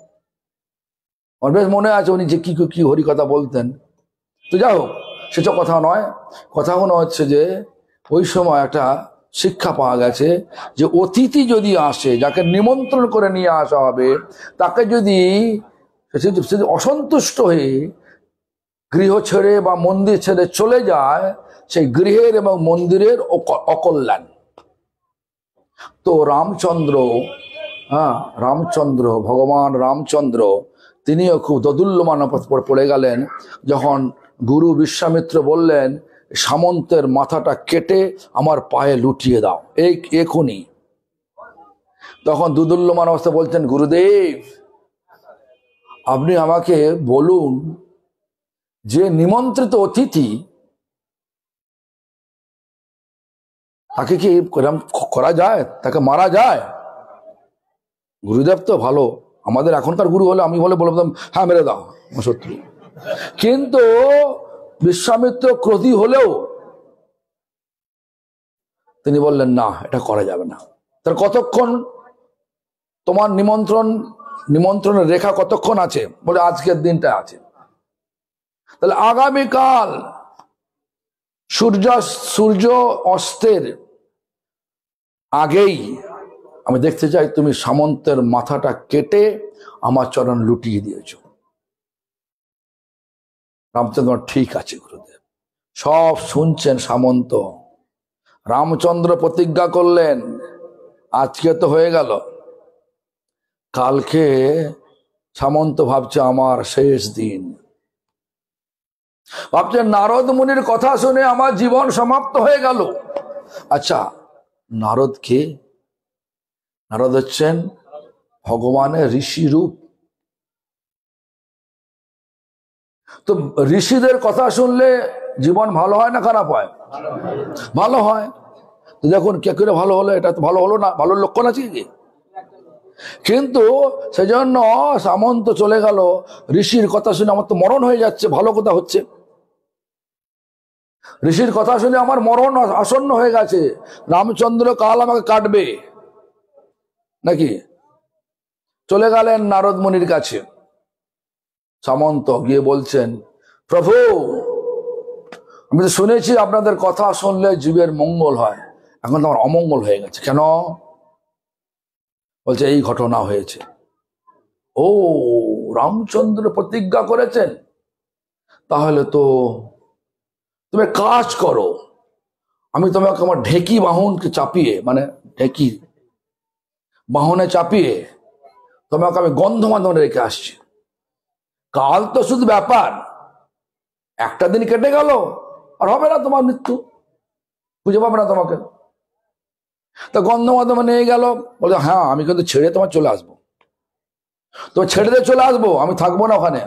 আমার বেশ মনে আছে উনি যে কি হরিকথা বলতেন। তো যাই হোক, সেটা কথা নয়, কথা মনে হচ্ছে যে ওই সময় একটা শিক্ষা পাওয়া গেছে যে অতিথি যদি আসে, যাকে নিমন্ত্রণ করে নিয়ে আসা হবে, তাকে যদি অসন্তুষ্ট হয়ে গৃহ ছেড়ে বা মন্দির ছেড়ে চলে যায়, সেই গৃহের এবং মন্দিরের অকল্যাণ। তো রামচন্দ্র, ভগবান রামচন্দ্র, তিনিও খুব দোদুল্যমান পড়ে গেলেন যখন গুরু বিশ্বামিত্র বললেন সামন্তের মাথাটা কেটে আমার পায়ে লুটিয়ে দাও এখনই। তখন দুদুল্যমান অবস্থা বলছেন, গুরুদেব আপনি আমাকে বলুন যে নিমন্ত্রিত অতিথি তাকে কি করা যায়, তাকে মারা যায়? গুরুদেব তো ভালো, আমাদের এখনকার গুরু হলে আমি বলতাম হ্যাঁ মেরে দাও শত্রু, কিন্তু বিশ্বামিত্র ক্রোধী হলেও তিনি বললেন না, এটা করা যাবে না। তার কতক্ষণ তোমার নিমন্ত্রণের রেখা কতক্ষণ আছে? বলে আজকের দিনটা আছে। তাহলে আগামীকাল সূর্য অস্তের আগেই আমি দেখতে চাই তুমি সামন্তের মাথাটা কেটে আমার চরণ লুটিয়ে দিয়েছ। রামচন্দ্র ঠিক আছে গুরুদেব। সব শুনছেন সামন্ত। রামচন্দ্র প্রতিজ্ঞা করলেন, আজকে তো হয়ে গেল, কালকে সামন্ত ভাবছে আমার শেষ দিন, ভাবছে নারদ মুনির কথা শুনে আমার জীবন সমাপ্ত হয়ে গেল। আচ্ছা, নারদ কে? নারদ হচ্ছেন ভগবানের ঋষি রূপ। তো ঋষিদের কথা শুনলে জীবন ভালো হয় না খারাপ হয়? ভালো হয়। তো দেখুন কে করে ভালো হলো, এটা তো ভালো হলো না, ভালোর লক্ষণ আছে কি? কিন্তু সেজন্য সামন্ত চলে গেল, ঋষির কথা শুনে আমার তো মরণ হয়ে যাচ্ছে, ভালো কথা হচ্ছে। ঋষির কথা শুনে আমার মরণ আসন্ন হয়ে গেছে, রামচন্দ্র কাল আমাকে কাটবে নাকি। চলে গেলেন নারদ মুনির কাছে। সামন্ত গিয়ে বলছেন, প্রভু আমি তো শুনেছি আপনাদের কথা শুনলে জীবের মঙ্গল হয়, এখন তো আমার অমঙ্গল হয়ে গেছে। কেন? বলছে এই ঘটনা হয়েছে। ও, রামচন্দ্র প্রতিজ্ঞা করেছেন, তাহলে তো তুমি কাজ করো, আমি তোমাকে আমার ঢেকি বাহনকে চাপিয়ে, মানে ঢেকি বাহনে চাপিয়ে তোমাকে আমি গন্ধমাদনে রেখে আসছি। কাল তো শুধু ব্যাপার, একটা দিন কেটে গেল আর হবে না তোমার মৃত্যু, খুঁজে পাবে না তোমাকে। তা গন্ধমাদনে নিয়ে গেল, বলে হ্যাঁ আমি কিন্তু ছেড়ে তোমার চলে আসবো, তোমার ছেড়ে দিয়ে চলে আসবো, আমি থাকবো না ওখানে।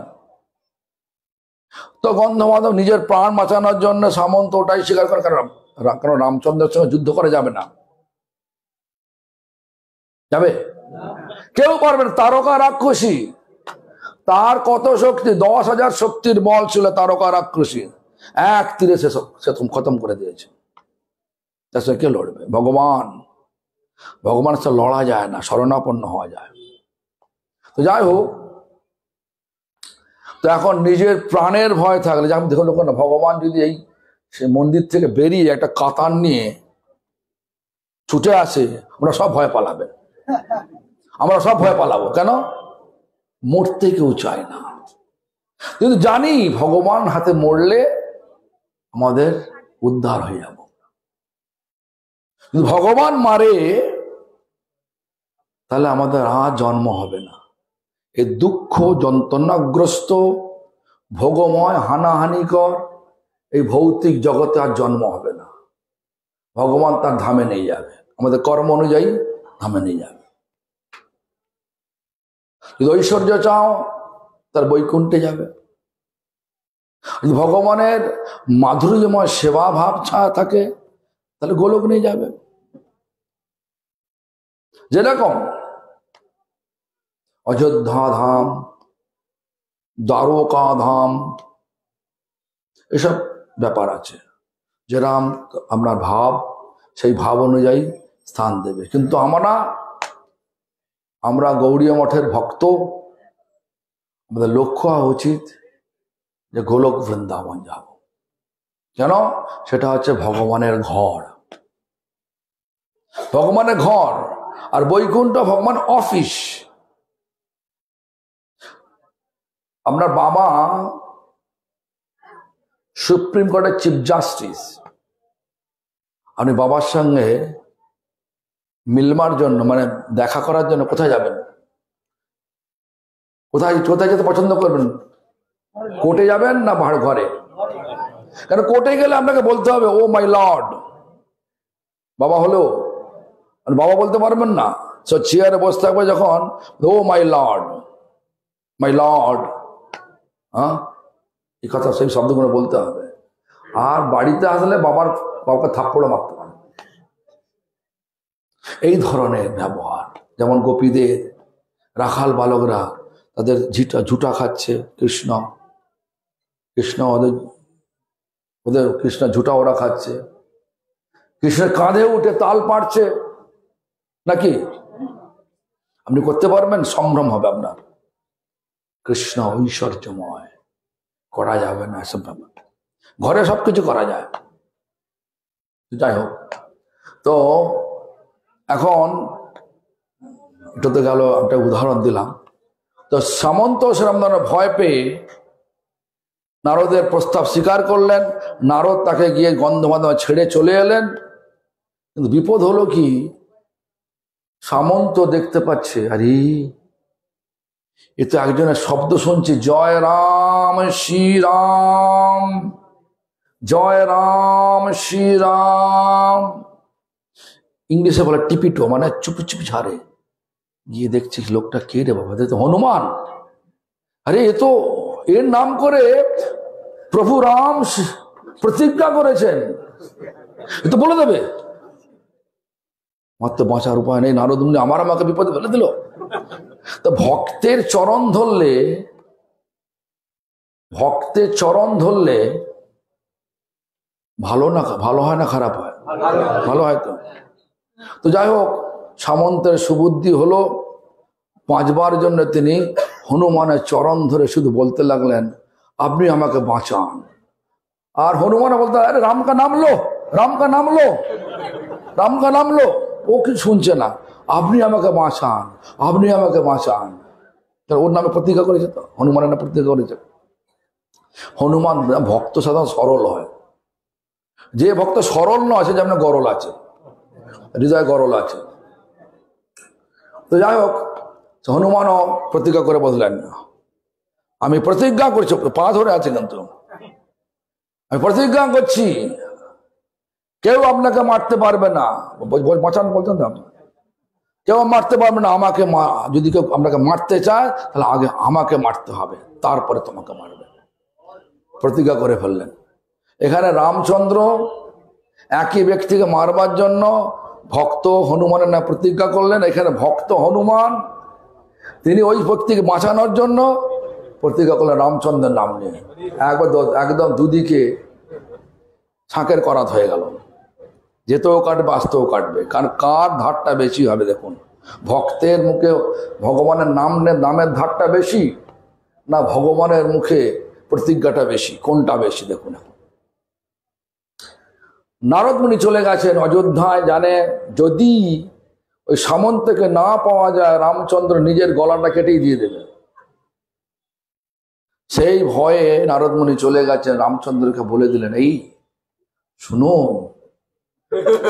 তো গন্ধমাধব নিজের প্রাণ বাঁচানোর জন্য সামন্ত ওটাই স্বীকার করে, কারণ রামচন্দ্রের সঙ্গে যুদ্ধ করা যাবে না। যাবে? কেউ পারবে না। তারকা রাক্ষসী, তার কত শক্তি, 10,000 শক্তির বল ছিল তারকা রাক্ষসী, এক তীরে সে খতম করে দিয়েছে। তার সাথে কে লড়বে? ভগবান। ভগবানের সাথে লড়া যায় না, শরণাপন্ন হওয়া যায়। তো যাই হোক, তো এখন নিজের প্রাণের ভয় থাকলে, যেমন দেখুন না, ভগবান যদি এই সে মন্দির থেকে বেরিয়ে একটা কাতান নিয়ে ছুটে আসে, আমরা সব ভয় পালাবে, আমরা সব ভয় পালাবো। কেন? মরতে কেউ চায় না, কিন্তু জানি ভগবান হাতে মরলে আমাদের উদ্ধার হয়ে যাব। কিন্তু ভগবান মারে, তাহলে আমাদের আর জন্ম হবে না। এই দুঃখ যন্ত্রণাগ্রস্ত ভোগময় হানাহানিকর এই ভৌতিক জগতে আর জন্ম হবে না। ভগবান তার ধামে নিয়ে যাবে, আমাদের কর্ম অনুযায়ী ধামে নিয়ে যাবে। যদি ঐশ্বর্য চাও, তার বৈকুণ্ঠে যাবে। যদি ভগবানের মাধুর্যময় সেবা ভাব ছাড়া থাকে, তাহলে গোলক নিয়ে যাবে। যেরকম অযোধ্যা ধাম, দ্বারকা ধাম, এসব ব্যাপার আছে। যেরাম আপনার ভাব, সেই ভাব অনুযায়ী স্থান দেবে। কিন্তু আমরা গৌড়ীয় মঠের ভক্ত, আমাদের লক্ষ্য হওয়া উচিত যে গোলক বৃন্দাবন যাব। কেন? সেটা হচ্ছে ভগবানের ঘর, ভগবানের ঘর। আর বৈকুণ্ঠ ভগবান অফিস। আপনার বাবা সুপ্রিম কোর্টের চিফ জাস্টিস, আপনি বাবার সঙ্গে মিলবার জন্য, মানে দেখা করার জন্য কোথায় যাবেন? কোথায় কোথায় যেতে পছন্দ করবেন? কোর্টে যাবেন না ঘরে? কারণ কোর্টে গেলে আপনাকে বলতে হবে ও মাই লর্ড। বাবা হলেও বাবা বলতে পারবেন না, সো চেয়ারে বসে থাকবে যখন, ও মাই লর্ড, মাই লর্ড। হ্যাঁ, এই কথা, সেই শব্দগুলো বলতে হবে। আর বাড়িতে আসলে বাবাকে থাপ্পড়ও মারতে পারে। এই ধরনের ব্যবহার, যেমন গোপীদের রাখাল বালকরা তাদের ঝুটা খাচ্ছে, কৃষ্ণ ওদের কৃষ্ণ ঝুটা ওরা খাচ্ছে, কৃষ্ণের কাঁধে উঠে তাল পাড়ছে নাকি? আপনি করতে পারবেন? সম্ভ্রম হবে আপনার। কৃষ্ণ ঐশ্বর্যময়, করা যাবে না এসব ব্যাপার। ঘরে সবকিছু করা যায়। যাই হোক, তো এখন এটা তো গেল, একটা উদাহরণ দিলাম। তো সামন্ত শ্রীরামদান ভয় পেয়ে নারদের প্রস্তাব স্বীকার করলেন। নারদ তাকে গিয়ে গন্ধমাদমা ছেড়ে চলে এলেন। কিন্তু বিপদ হলো কি, সামন্ত দেখতে পাচ্ছে, আরে এ তো একজনের শব্দ শুনছি, জয় রাম শ্রীরাম, জয় রাম শ্রীরাম। ইংলিশে বলে টিপিটো, মানে চুপি চুপি ঝাড়ে। গিয়ে দেখছি লোকটা কে রে বাবা? তো হনুমান। আরে এ তো এর নাম করে প্রভু রাম প্রতিজ্ঞা করেছেন, এ তো বলে দেবে। মাত্র বাঁচার উপায় নেই, নারদ মুনি আমাকে বিপদে ফেলে দিল। তো ভক্তের চরণ ধরলে ভালো হয় না খারাপ হয়? ভালো হয়। তো যাই হোক, সামন্তের সুবুদ্ধি হলো, 5 বার জন্য তিনি হনুমানের চরণ ধরে শুধু বলতে লাগলেন, আপনি আমাকে বাঁচান। আর হনুমান বলতে, আরে রাম কা নাম লো, রাম কা নাম লো, রাম কা নাম লো। ও কিছু শুনছে না, আপনি আমাকে বাঁচান, আপনি আমাকে বাঁচান। ওর নামে প্রতিজ্ঞা করেছে, তো হনুমানের নামে প্রতিজ্ঞা করেছে। হনুমান ভক্ত সাধারণ সরল হয়। যে ভক্ত সরল নয়, সে যেমন গরল আছে, হৃদয় গরল আছে। তো যাই হোক, হনুমানও প্রতিজ্ঞা করে বললেন, আমি প্রতিজ্ঞা করছি, পা ধরে আছে কিন্তু, আমি প্রতিজ্ঞা করছি কেউ আপনাকে মারতে পারবে না। বাঁচান বলছেন তো, কেউ মারতে পারবে না আমাকে। যদি কেউ আপনাকে মারতে চায়, তাহলে আগে আমাকে মারতে হবে, তারপরে তোমাকে মারবে। প্রতিজ্ঞা করে ফেললেন। এখানে রামচন্দ্র একই ব্যক্তিকে মারবার জন্য ভক্ত হনুমানের না প্রতিজ্ঞা করলেন, এখানে ভক্ত হনুমান তিনি ওই ব্যক্তিকে বাঁচানোর জন্য প্রতিজ্ঞা করলেন রামচন্দ্রের নাম নিয়ে। একদম দুদিকে ছাঁকের করাত হয়ে গেল, যেতেও কাটবে আসতেও কাটবে, কারণ কার ধারটা বেশি হবে দেখুন, ভক্তের মুখে ভগবানের নামের ধারটা বেশি না ভগবানের মুখে প্রতিজ্ঞাটা বেশি, কোনটা বেশি দেখুন। নারদ মুনি চলে গেছেন অযোধ্যায়, জানে যদি ওই সামন্তকে না পাওয়া যায় রামচন্দ্র নিজের গলাটা কেটেই দিয়ে দেবে। সেই ভয়ে নারদ মুনি চলে গেছেন, রামচন্দ্রকে বলে দিলেন, এই শুনো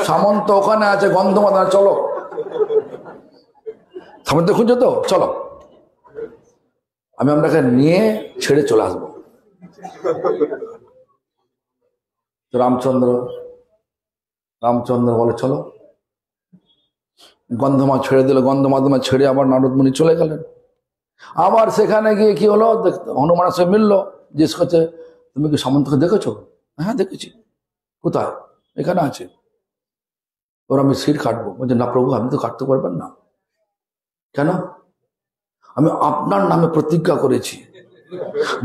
সামন্ত ওখানে আছে গন্ধমাদনা, চলো সামন্ত খুঁজছো তো, চলো আমি আপনাকে নিয়ে ছেড়ে চলে আসবো। রামচন্দ্র বলে চলো, গন্ধমা ছেড়ে দিল, গন্ধমাদমা ছেড়ে আবার নারদ মুনি চলে গেলেন। আবার সেখানে গিয়ে কি হলো, হনুমানের সঙ্গে মিললো, জিজ্ঞেস করছে তুমি কি সামন্তকে দেখেছো? হ্যাঁ দেখেছি। কোথায়? এখানে আছে। ওর আমি শির কাটবো। বলছে না প্রভু, আপনি তো কাটতে পারবেন না। কেন? আমি আপনার নামে প্রতিজ্ঞা করেছি,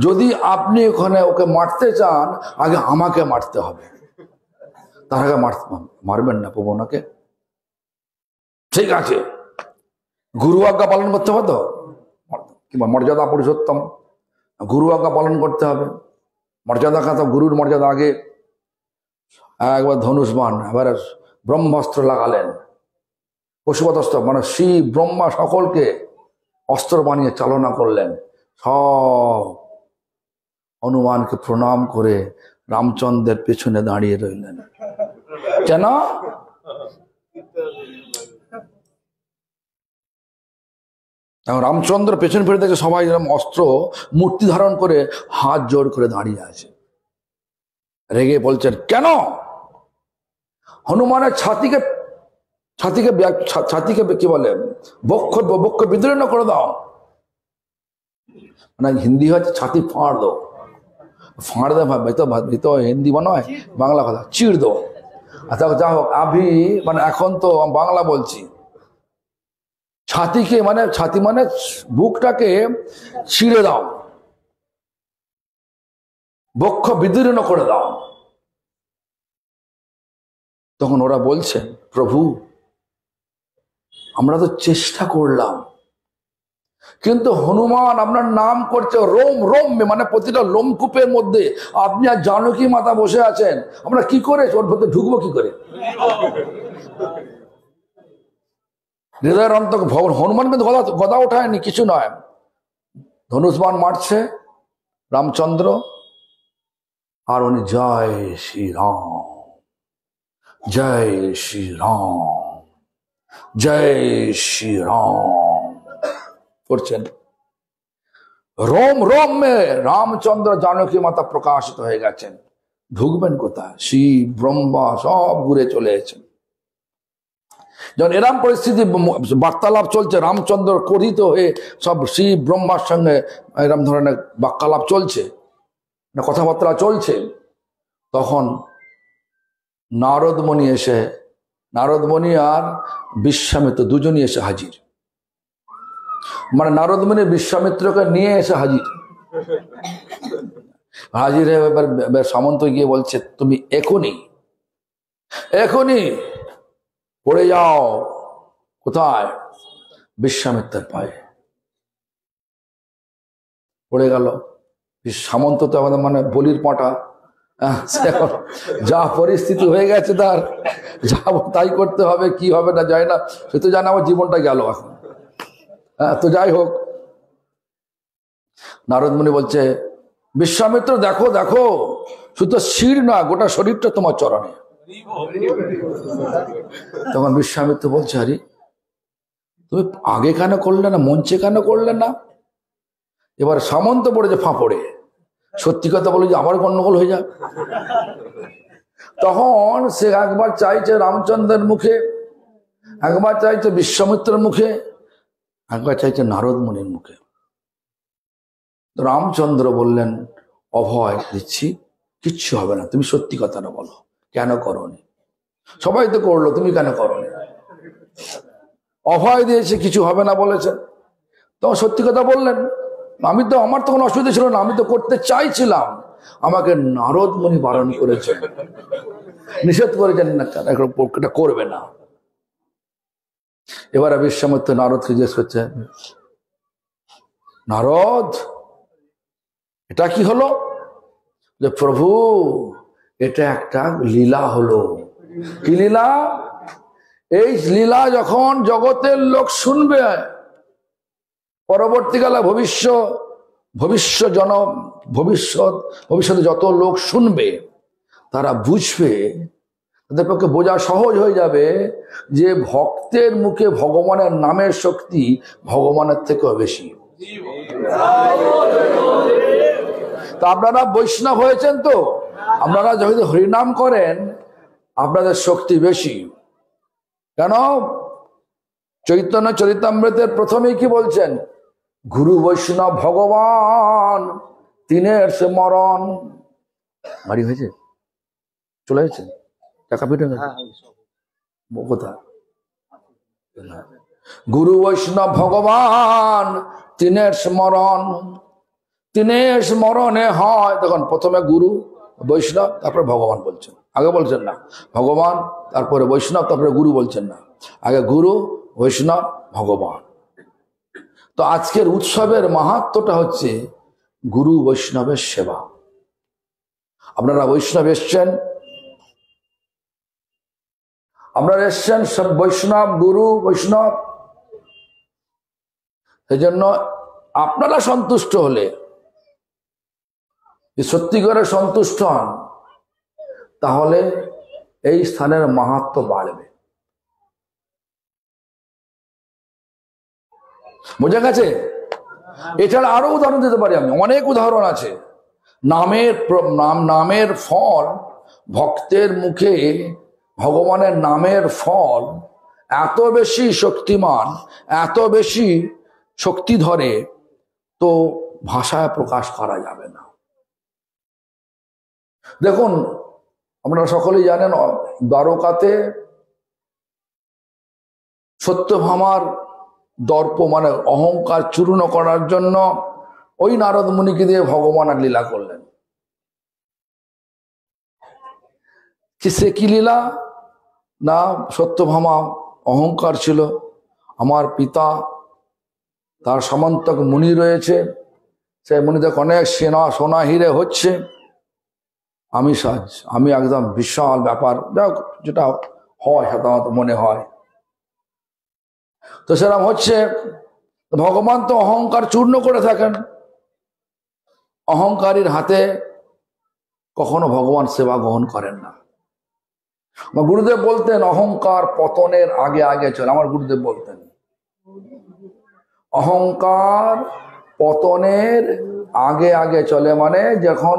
যদি আপনি ওখানে ওকে মারতে চান আগে আমাকে মারতে হবে, তার আগে মারবেন না প্রভু ওনাকে। ঠিক আছে, গুরু আজ্ঞা পালন করতে হবে তো, কিংবা মর্যাদা পুরুষোত্তম, গুরু আজ্ঞা পালন করতে হবে, মর্যাদা খাতা গুরুর মর্যাদা আগে। একবার ধনুষবাণ, এবার ব্রহ্মাস্ত্র লাগালেন, পশুপতস্ত্র মানে শিব ব্রহ্মা সকলকে অস্ত্র বানিয়ে চালনা করলেন। সব হনুমানকে প্রণাম করে রামচন্দ্রের পেছনে দাঁড়িয়ে রইলেন। কেন? রামচন্দ্র পেছন ফিরে দেখে সবাই এরকম অস্ত্র মূর্তি ধারণ করে হাত জোর করে দাঁড়িয়ে আছে। রেগে বলছেন কেন? হনুমানের ছাতিকে কি বলে, বক্ষ বিদীর্ণ করে দাও, মানে হিন্দি হচ্ছে ছাতি ফাঁড় দো, ফাঁড় দে ভাই তো হিন্দি মনে হয়, বাংলা কথা চিড় দো। আচ্ছা যা হোক, মানে এখন তো বাংলা বলছি, ছাতি মানে বুকটাকে ছিঁড়ে দাও, বক্ষ বিদীর্ণ করে দাও। তখন ওরা বলছেন প্রভু আমরা তো চেষ্টা করলাম, কিন্তু হনুমান আপনার নাম করছে রোম রোম, মানে প্রতিটা লোমকূপের মধ্যে আপনি আর জানকী মাতা বসে আছেন, আমরা কি করে ওর ভেতরে ঢুকবো কি করে? হৃদয়ের অন্তর হনুমান কিন্তু গদা ওঠায়নি, কিছু নয়, ধনুষবাণ মারছে রামচন্দ্র, আর উনি জয় শ্রীরাম জয় শ্রীরাম জয় শ্রীরাম করছেন। রোম রোম মে রামচন্দ্র জানকী মাতা প্রকাশিত হয়ে গেছেন। ঢুকবেন কোথায়? শিব ব্রহ্মা সব ঘুরে চলে এসেছেন। যখন এরম পরিস্থিতি বার্তালাপ চলছে, রামচন্দ্র ক্রোধিত হয়ে সব শিব ব্রহ্মার সঙ্গে এরম ধরনের বাক্যালাপ চলছে, কথাবার্তা চলছে, তখন নারদমণি আর বিশ্বামিত্র দুজনই এসে হাজির। মানে নারদমণি বিশ্বামিত্রকে নিয়ে এসে হাজির হয়ে এবার সামন্ত গিয়ে বলছে তুমি এখনই পড়ে যাও। কোথায়? বিশ্বামিত্রের পায়ে পড়ে গেল। সামন্ত তো আমাদের মানে বলির পাঁঠা, এখন যা পরিস্থিতি হয়ে গেছে তার যা তাই করতে হবে, কি হবে না যায় না, সে তো জানে আমার জীবনটা গেল এখন। তো যাই হোক, নারদমণি বলছে বিশ্বামিত্র দেখো দেখো, শুধু শির না গোটা শরীরটা তোমার চরণে। তখন বিশ্বামিত্র বলছে আরে তুমি আগে কেন করলে না, মঞ্চে কেন করলে না? এবার সামন্ত পড়েছে ফাঁপড়ে, সত্যি কথা বলে যে আবার গন্ডগোল হয়ে যায়। তখন সে একবার চাইছে রামচন্দ্রের মুখে, একবার চাইছে বিশ্বামিত্রের মুখে, একবার চাইছে নারদমণির মুখে। রামচন্দ্র বললেন অভয় দিচ্ছি, কিচ্ছু হবে না, তুমি সত্যি কথাটা বলো, কেন করোনি? সবাই তো করলো, তুমি কেন করোনি? অভয় দিয়েছে, কিছু হবে না বলেছেন। তখন সত্যি কথা বললেন, আমার তো কোনো অসুবিধা ছিল না, আমি তো করতে চাইছিলাম, আমাকে নারদ মুনি বারণ করেছেন, নিষেধ করেছেন না, এটা করবে না। এবার বিশ্বামিত্র নারদকে জিজ্ঞেস করছে, নারদ এটা কি হলো? যে প্রভু এটা একটা লীলা হলো। কি লীলা? এই লীলা যখন জগতের লোক শুনবে, পরবর্তীকালে ভবিষ্যতে যত লোক শুনবে তারা বুঝবে, তাদের পক্ষে বোঝা সহজ হয়ে যাবে যে ভক্তের মুখে ভগবানের নামের শক্তি ভগবানের থেকেও বেশি। তা আপনারা বৈষ্ণব হয়েছেন, তো আপনারা যখন হরিনাম করেন আপনাদের শক্তি বেশি। কেন? চৈতন্য চরিতামৃতের প্রথমেই কি বলছেন? গুরু বৈষ্ণব ভগবান তিনের স্মরণ। বাড়ি হয়েছে, চলে গেছে, টাকা পিঠে কোথা? গুরু বৈষ্ণব ভগবান তিনের স্মরণ, তিনের স্মরণে হয়। তখন প্রথমে গুরু বৈষ্ণব তারপরে ভগবান বলছেন, আগে বলছেন না ভগবান তারপরে বৈষ্ণব তারপরে গুরু বলছেন না, আগে গুরু বৈষ্ণব ভগবান। তো আজকের উৎসবের মাহাত্ম্যটা হচ্ছে গুরু বৈষ্ণবের সেবা। আপনারা বৈষ্ণব এসছেন, আপনারা এসছেন সব বৈষ্ণব, গুরু বৈষ্ণব, সেই জন্য আপনারা সন্তুষ্ট হলে, সত্যিকারে সন্তুষ্ট হন, তাহলে এই স্থানের মাহাত্ম্য বাড়বে। বোঝা গেছে? এছাড়া আরো উদাহরণ দিতে পারি আমি, অনেক উদাহরণ আছে। নামের ফল, ভক্তের মুখে ভগবানের নামের ফল এত বেশি শক্তিমান, এত বেশি শক্তি ধরে, তো ভাষায় প্রকাশ করা যাবে না। দেখুন, আপনারা সকলেই জানেন দ্বারকাতে সত্যভামার দর্প মানে অহংকার চূর্ণ করার জন্য ওই নারদ মুনিকে দিয়ে ভগবান আর লীলা করলেন। সে কি লীলা? না, সত্যভামা অহংকার ছিল, আমার পিতা তার সমন্তক মুনি রয়েছে, সেই মুনিদের অনেক সোনা হিরে হচ্ছে, আমি একদম বিশাল ব্যাপার, যেটা হয় সাধারণত মনে হয়, তো সেরকম হচ্ছে। ভগবান তো অহংকার চূর্ণ করে থাকেন, অহংকারীর হাতে কখনো ভগবান সেবা গ্রহণ করেন না। আমার গুরুদেব বলতেন অহংকার পতনের আগে আগে চলে। আমার গুরুদেব বলতেন অহংকার পতনের আগে আগে চলে, মানে যখন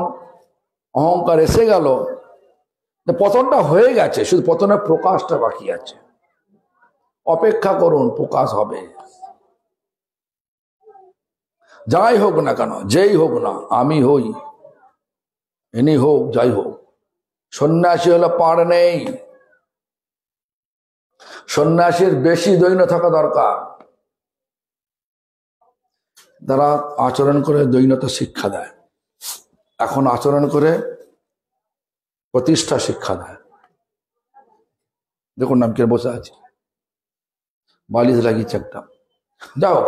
অহংকার এসে গেল, পতনটা হয়ে গেছে, শুধু পতনের প্রকাশটা বাকি আছে। অপেক্ষা করুন, প্রকাশ হবে। যাই হোক না কেন, যেই হোক না, আমি হই, ইনি হোক, যাই হোক, সন্ন্যাসী হলে পার নেই। সন্ন্যাসীর বেশি দৈন্য থাকা দরকার। তারা আচরণ করে দৈন্যতা শিক্ষা দেয়, এখন আচরণ করে প্রতিষ্ঠা শিক্ষা দেয়। দেখুন নাম কে বসে আছে, বালিশ লাগিয়েছে একটা। যাও,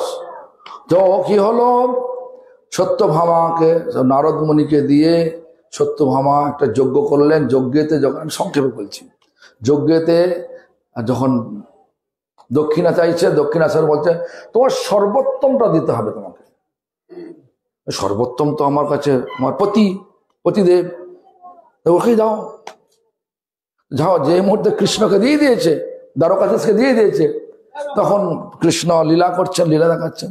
তো কি হলো, সত্যভামাকে নারদ মুনিকে দিয়ে সত্যভামা একটা যজ্ঞ করলেন। যজ্ঞেতে যখন, আমি সংক্ষেপে বলছি, যজ্ঞেতে যখন দক্ষিণা চাইছে, দক্ষিণাচার বলছে তোমার সর্বোত্তমটা দিতে হবে তোমাকে। সর্বোত্তম তো আমার কাছে আমার পতিদেব, ওকেই দাও। যাও, যে মুহূর্তে কৃষ্ণকে দিয়ে দিয়েছে, দ্বারকাধীশকে দিয়ে দিয়েছে, তখন কৃষ্ণ লীলা করছেন, লীলা দেখাচ্ছেন।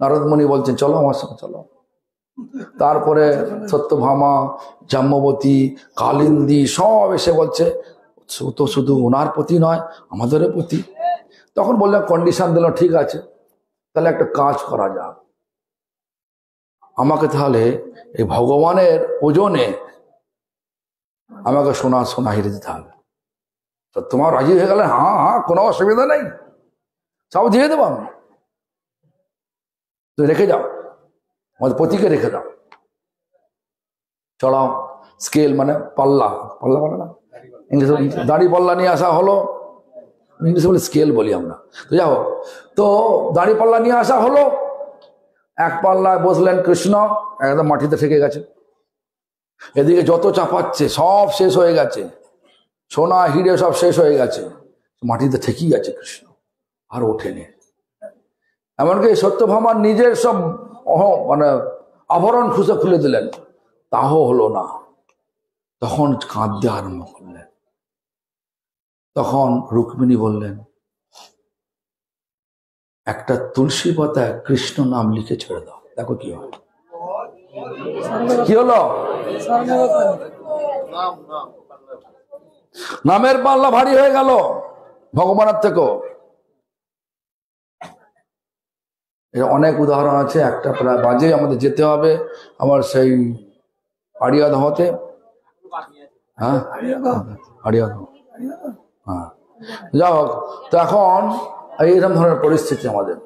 নারদ মুনি বলছেন চলো আমার সঙ্গে চলো। তারপরে সত্যভামা, জাম্বতী, কালিন্দী সব এসে বলছে তো শুধু ওনার প্রতি নয়, আমাদেরও প্রতি। তখন বললাম, কন্ডিশন দিল, ঠিক আছে, তাহলে একটা কাজ করা যাক, আমাকে তাহলে এই ভগবানের ওজনে আমাকে সোনা হিরে দিতে হবে। তো তোমার রাজি হয়ে গেলে, হ্যাঁ হ্যাঁ কোনো অসুবিধা নেই, সব দিয়ে দেবো আমি, তুমি রেখে যাও, আমাদের পতিকে রেখে দাও। চড়াও স্কেল মানে পাল্লা, পাল্লা বলে না ইংলিশে, দাড়ি পাল্লা নিয়ে আসা হলো, ইংলিশে বলে স্কেল বলি আমরা। তো যাও, তো দাড়ি পাল্লা নিয়ে আসা হলো, এক পাল্লায় বসলেন কৃষ্ণ, একদম মাটিতে ঠেকে গেছে। এদিকে যত চাপাচ্ছে সব শেষ হয়ে গেছে, সোনা হিরে সব শেষ হয়ে গেছে, মাটিতে ঠেকেই গেছে কৃষ্ণ, আর ওঠেনি। এমনকি সত্যভামার নিজের সব মানে আভরণ খুলে দিলেন, তাও হলো না। তখন কাঁদতে আরম্ভ করলেন। তখন রুক্মিণী বললেন, একটা তুলসী পাতায় কৃষ্ণ নাম লিখে ছেড়ে দাও, দেখো কি হয়। কি হলো? নামের পাল্লা ভারী হয়ে গেল ভগবানের থেকেও। এর অনেক উদাহরণ আছে, একটা প্রায় বাজে আমাদের যেতে হবে আমার সেই আড়িয়াদহ হতে। হ্যাঁ আড়িয়াদহ, হ্যাঁ যাই হোক। তো এখন এইরকম ধরনের পরিস্থিতি আমাদের,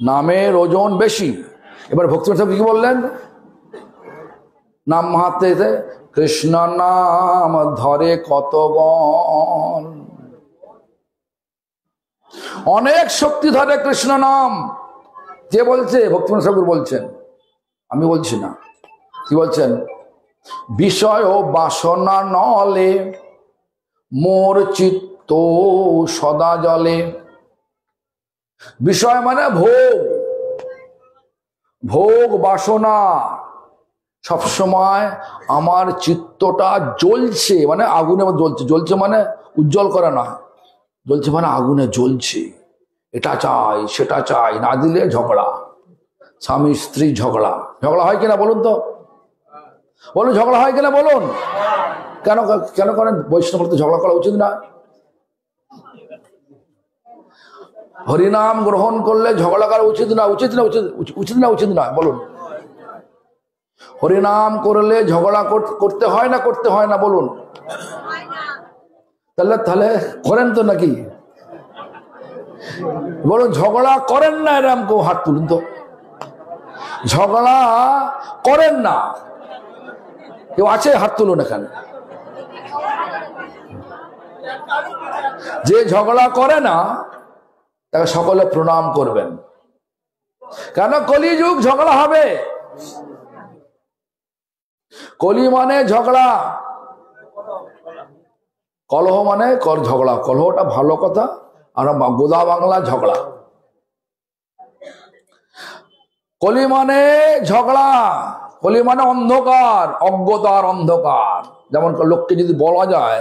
নামের ওজন বেশি। এবার ভক্তিনাথ ঠাকুর কি বললেন? নাম মাহাত্ম্যে কৃষ্ণ নাম ধরে কত বল, অনেক শক্তি ধরে কৃষ্ণ নাম। যে বলছে? ভক্তিনাথ ঠাকুর বলছেন, আমি বলছি না। কি বলছেন? বিষয় ও বাসনা নলে মোর চিত্ত সদা জলে। বিষয় মানে ভোগ বাসনা, সবসময় আমার চিত্তটা জ্বলছে, মানে আগুনে জ্বলছে। জ্বলছে মানে উজ্জ্বল করা না, জ্বলছে মানে আগুনে জ্বলছে। এটা চাই সেটা চাই, না দিলে ঝগড়া, স্বামী স্ত্রী ঝগড়া। ঝগড়া হয় কিনা বলুন তো, বলুন ঝগড়া হয় কিনা বলুন। কেন কেন করেন? বৈষ্ণব তো ঝগড়া করা উচিত না। হরিনাম গ্রহণ করলে ঝগড়া করা উচিত না, উচিত না, উচিত না, উচিত না বলুন। হরিনাম করলে ঝগড়া করতে হয় না, করতে হয় না বলুন। তাহলে করেন তো নাকি বলুন? ঝগড়া করেন না এরকম কেউ হাত তুলুন তো। ঝগড়া করেন না কেউ আছে? হাত তুলুন এখানে। যে ঝগড়া করে না তাকে সকলে প্রণাম করবেন, কেন কলিযুগ ঝগড়া হবে। কলি মানে ঝগড়া, কলহ মানে ঝগড়া। কলহটা ভালো কথা, আর গোদা বাংলা ঝগড়া। কলি মানে ঝগড়া, কলি মানে অন্ধকার, অজ্ঞতার অন্ধকার। যেমন লোককে যদি বলা যায়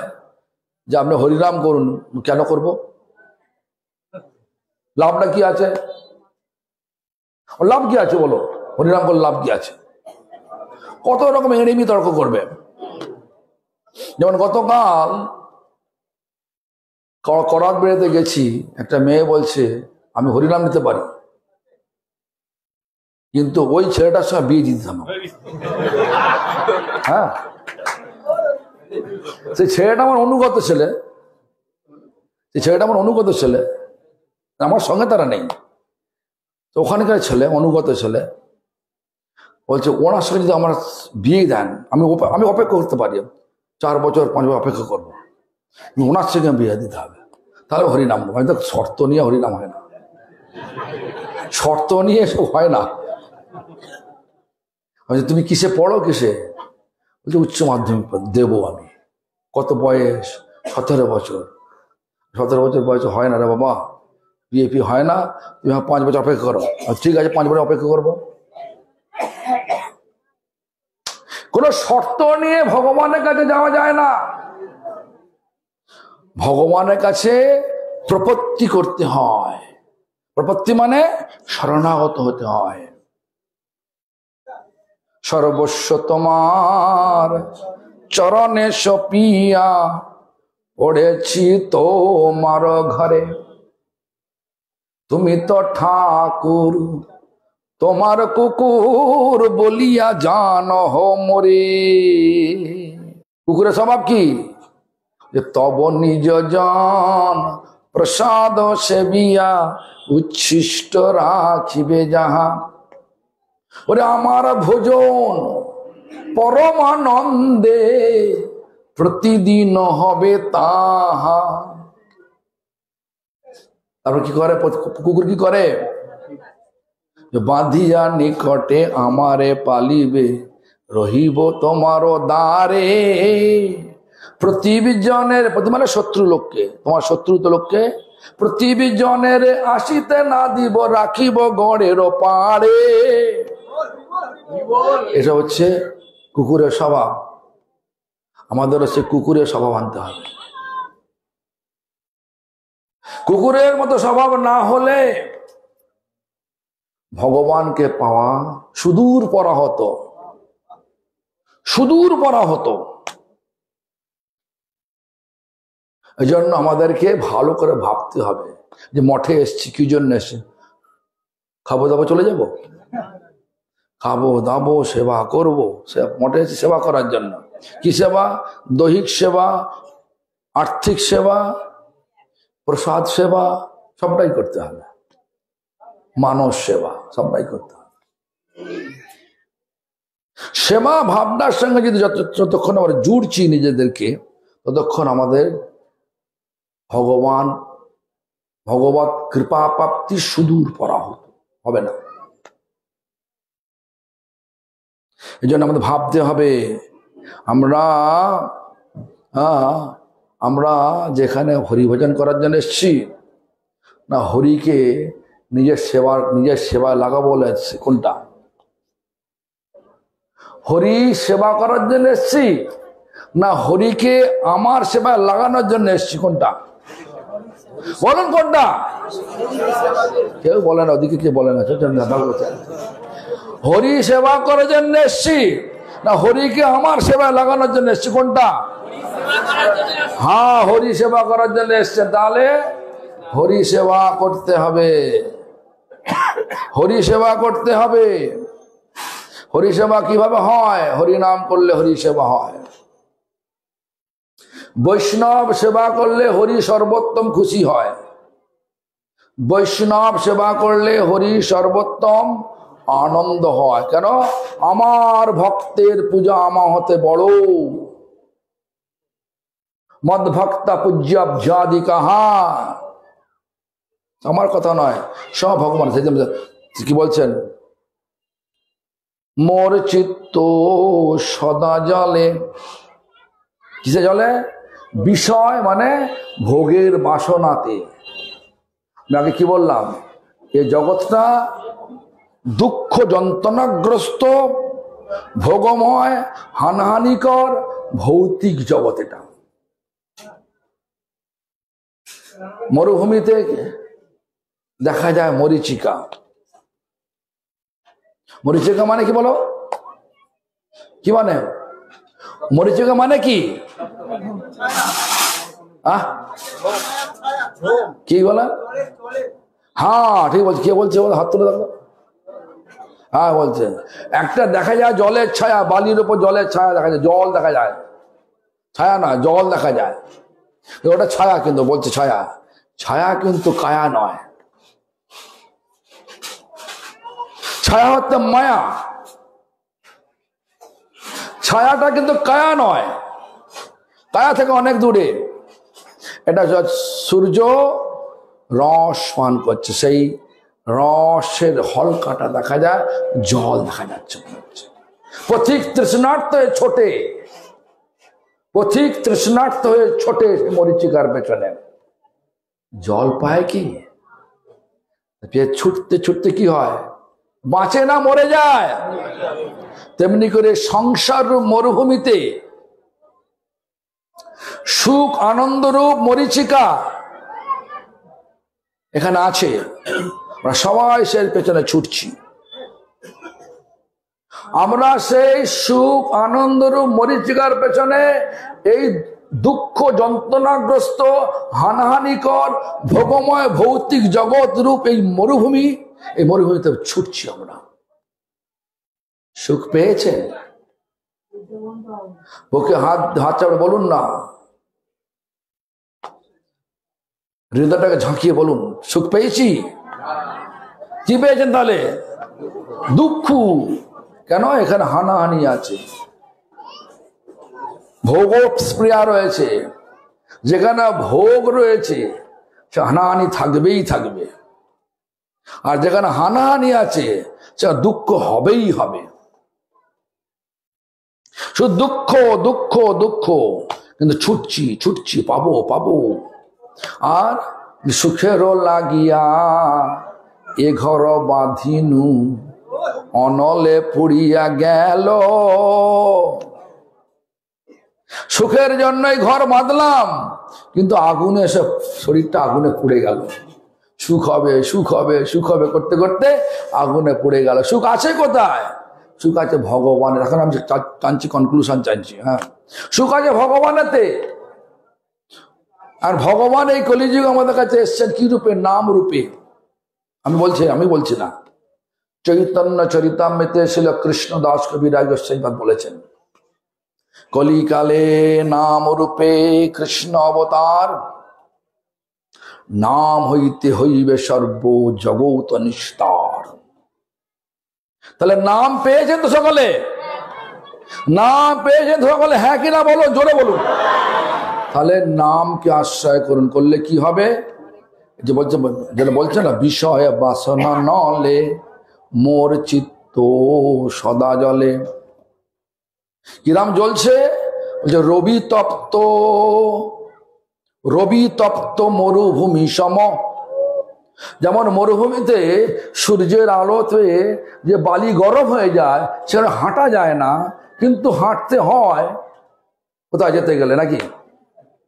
যে আপনি হরিনাম করুন, কেন করব? লাভটা কি আছে? লাভ কি আছে বলো? হরিনাম করলে লাভ কি আছে? কত রকম এড়িমি তর্ক করবে। যেমন গতকাল করাত বেড়াতে গেছি, একটা মেয়ে বলছে আমি হরিনাম নিতে পারি, কিন্তু ওই ছেলেটার সঙ্গে বিয়ে দিতাম। হ্যাঁ, সেই ছেলেটা আমার অনুগত ছেলে, আমার সঙ্গে তারা নেই। তো ওখানকার ছেলে, অনুগত ছেলে বলছে ওনার সঙ্গে যদি আমার বিয়ে দেন আমি অপেক্ষা করতে পারি, 4 বছর 5 বছর অপেক্ষা করবো, ওনার সঙ্গে বিয়ে দিতে হবে, তাহলে হরিনাম। আমি তো শর্ত নিয়ে হরিনাম হয় না, শর্ত নিয়ে এসব হয় না। তুমি কিসে পড়ো? কিসে? বলছে উচ্চ মাধ্যমিক দেবো আমি। কত বয়স? 17 বছর। 17 বছর বয়স হয় না রে বাবা, বিএপি হয় না, তুমি 5 বছর অপেক্ষা করো। ঠিক আছে, 5 বছর অপেক্ষা করবো। কোন শর্ত নিয়ে ভগবানের কাছে যাওয়া যায় না। ভগবানের কাছে প্রপত্তি করতে হয়। প্রপত্তি মানে শরণাগত হতে হয়। সর্বস্ব তোমার চরণে সপিয়া পড়েছি তোমার ঘরে, তুমি তো ঠাকুর তোমার কুকুর বলিয়া জানো মোরে। কুকুরের স্বভাব কি? যে তব নিজ জন প্রসাদ সেবিয়া উচ্ছিষ্ট রাখিবে যাহা। ওরে আমার ভোজন পরমানন্দে প্রতিদিন হবে তাহা। তারপর কি করে কুকুর, কি করে? বাঁধিয়া নিকটে আমারে পালিবে, রহিব তোমার দ্বারে। প্রতিবিজনের, প্রতি মানে শত্রু লোককে, তোমার শত্রুত লোককে প্রতিবিজনের আসিতে না দিব, রাখিব গড়ের পাড়ে। এটা হচ্ছে কুকুরের স্বভাব। আমাদের হচ্ছে কুকুরের স্বভাব আনতে হবে। কুকুরের মতো স্বভাব না হলে ভগবানকে পাওয়া সুদূর পরাহত, সুদূর পরাহত। এই জন্য আমাদেরকে ভালো করে ভাবতে হবে যে মঠে এসছি কি জন্য এসছি? খাবো দাবো চলে যাব? খাবো দাবো সেবা করবো। মঠে এসেছি সেবা করার জন্য। কি সেবা? দৈহিক সেবা, আর্থিক সেবা, প্রসাদ সেবা, সবটাই করতে হবে। মানব সেবা সবটাই করতে হবে। সেবা ভাবনার সঙ্গে যদি যতক্ষণ আমরা জুড়ছি নিজেদেরকে, ততক্ষণ আমাদের ভগবত কৃপা প্রাপ্তি সুদূর পরাহত হবে না। এই জন্য আমাদের ভাবতে হবে, আমরা যেখানে হরিভজন করার জন্য এসছি না, হরিকে নিজের সেবায় লাগাবো বলে কোনটা? হরি সেবা করার জন্য এসছি না হরিকে আমার সেবায় লাগানোর জন্য এসছি? কোনটা বলুন, কোনটা? কেউ বলে না, ওদিকে কে বলে না। হরি সেবা করার জন্য এসছি না হরিকে আমার সেবায় লাগানোর জন্য এসছি? কোনটা? হ্যাঁ, হরি সেবা করার জন্য এসছে। তাহলে হরি সেবা করতে হবে, হরি সেবা করতে হবে। হরি সেবা কিভাবে হয়? হরি নাম করলে হরি সেবা হয়। বৈষ্ণব সেবা করলে হরি সর্বোত্তম খুশি হয়। বৈষ্ণব সেবা করলে হরি সর্বোত্তম আনন্দ হয়। কেন? আমার ভক্তের পূজা আমা হতে বড়, মদ ভক্তা পূজ্যাব্জাদি কাহা। আমার কথা নয়, সব ভগবান। কি বলছেন? মোর চিত্ত সদা জলে। কিসে জলে? বিষয় মানে ভোগের বাসনাতে। আগে কি বললাম? এই জগৎটা দুঃখ যন্ত্রণাগ্রস্ত, ভোগময়, হানহানিকর ভৌতিক জগৎ। এটা মরুভূমিতে দেখা যায় মরীচিকা। মরীচিকা মানে কি বলো? কি মানে মরীচিকা মানে? কি কি বলে? হ্যাঁ ঠিক বলছে। কে বলছে? হাত তুলে দেখো। হ্যাঁ বলছে, একটা দেখা যায় জলের ছায়া, বালির উপর জলের ছায়া দেখা যায়, জল দেখা যায়, ছায়া না জল দেখা যায়। ওটা ছায়া, কিন্তু বলছে ছায়া। ছায়া কিন্তু কায়া নয়। ছায়া হচ্ছে মায়া, ছায়াটা কিন্তু কায়া নয়, কায়া থেকে অনেক দূরে। এটা সূর্য রস পান করছে, সেই রসের হলকাটা দেখা যায়, জল দেখা যাচ্ছে। পথিক তৃষ্ণার্ত হয়ে ছোটে, পথিক তৃষ্ণার্ত হয়ে ছোটে মরীচিকার পেছনে। জল পায় কি? ছুটতে ছুটতে কি হয়? বাঁচে না, মরে যায়। তেমনি করে সংসার মরুভূমিতে সুখ আনন্দ রূপ মরীচিকা এখানে আছে। আমরা সবাই সে পেছনে ছুটছি। আমরা সেই সুখ আনন্দ রূপ মরীচিকার পেছনে, এই দুঃখ যন্ত্রণাগ্রস্ত হানাহানিকর ভোগময় ভৌতিক জগৎ রূপ এই মরুভূমি, এই মরুভূমিতে ছুটছি আমরা। সুখ পেয়েছেন? ওকে হাত চাপড়ে বলুন না, হৃদয়টাকে ঝাঁকিয়ে বলুন, সুখ পেয়েছি? কি পেয়েছেন তাহলে? দুঃখ। কেন? এখানে হানাহানি আছে, ভোগস্প্রিয়া রয়েছে। যেখানে ভোগ রয়েছে সে হানাহানি থাকবেই থাকবে, আর যেখানে হানাহানি আছে সে দুঃখ হবেই হবে। শুধু দুঃখ দুঃখ দুঃখ, কিন্তু ছুটছি ছুটছি, পাবো পাবো। আর সুখেরও লাগিয়া এ ঘর বাঁধিনু, অনলে পুড়িয়া গেল। সুখের জন্যই ঘর বাঁধলাম, কিন্তু আগুনে এসে শরীরটা আগুনে পুড়ে গেল। সুখ হবে সুখ হবে সুখ হবে করতে করতে আগুনে পুড়ে গেল। সুখ আছে কোথায়? সুখ আছে ভগবানের। এখন আমি চাইছি কনক্লুশন চাইছি। হ্যাঁ, সুখ আছে ভগবানেতে। আর ভগবান এই কলিযুগ আমাদের কাছে এসছেন কি রূপে? নাম রূপে। আমি বলছি না, চৈতন্য চরিতামৃতে ছিল কৃষ্ণ দাস কবিরাজ গোস্বামীপাদ বলেছেন, কলিকালে নাম রূপে কৃষ্ণ অবতার, নাম হইতে হইবে সর্ব জগৎ নিস্তার। তাহলে নাম পেয়েছেন তো সকলে? নাম পেয়েছেন তো সকলে? হ্যাঁ কিনা বলো, জোরে বলুন। তাহলে নামকে আশ্রয় করুন, করলে কি হবে? যে বলছে, যেটা বলছে না, বিষয় বাসনা নলে মোর চিত্ত সদা জলে। কিরাম জ্বলছে? বলছে রবি তপ্ত মরুভূমি সম। যেমন মরুভূমিতে সূর্যের আলোতে যে বালি গরম হয়ে যায়, সেখানে হাঁটা যায় না, কিন্তু হাঁটতে হয় কোথায় যেতে গেলে, নাকি?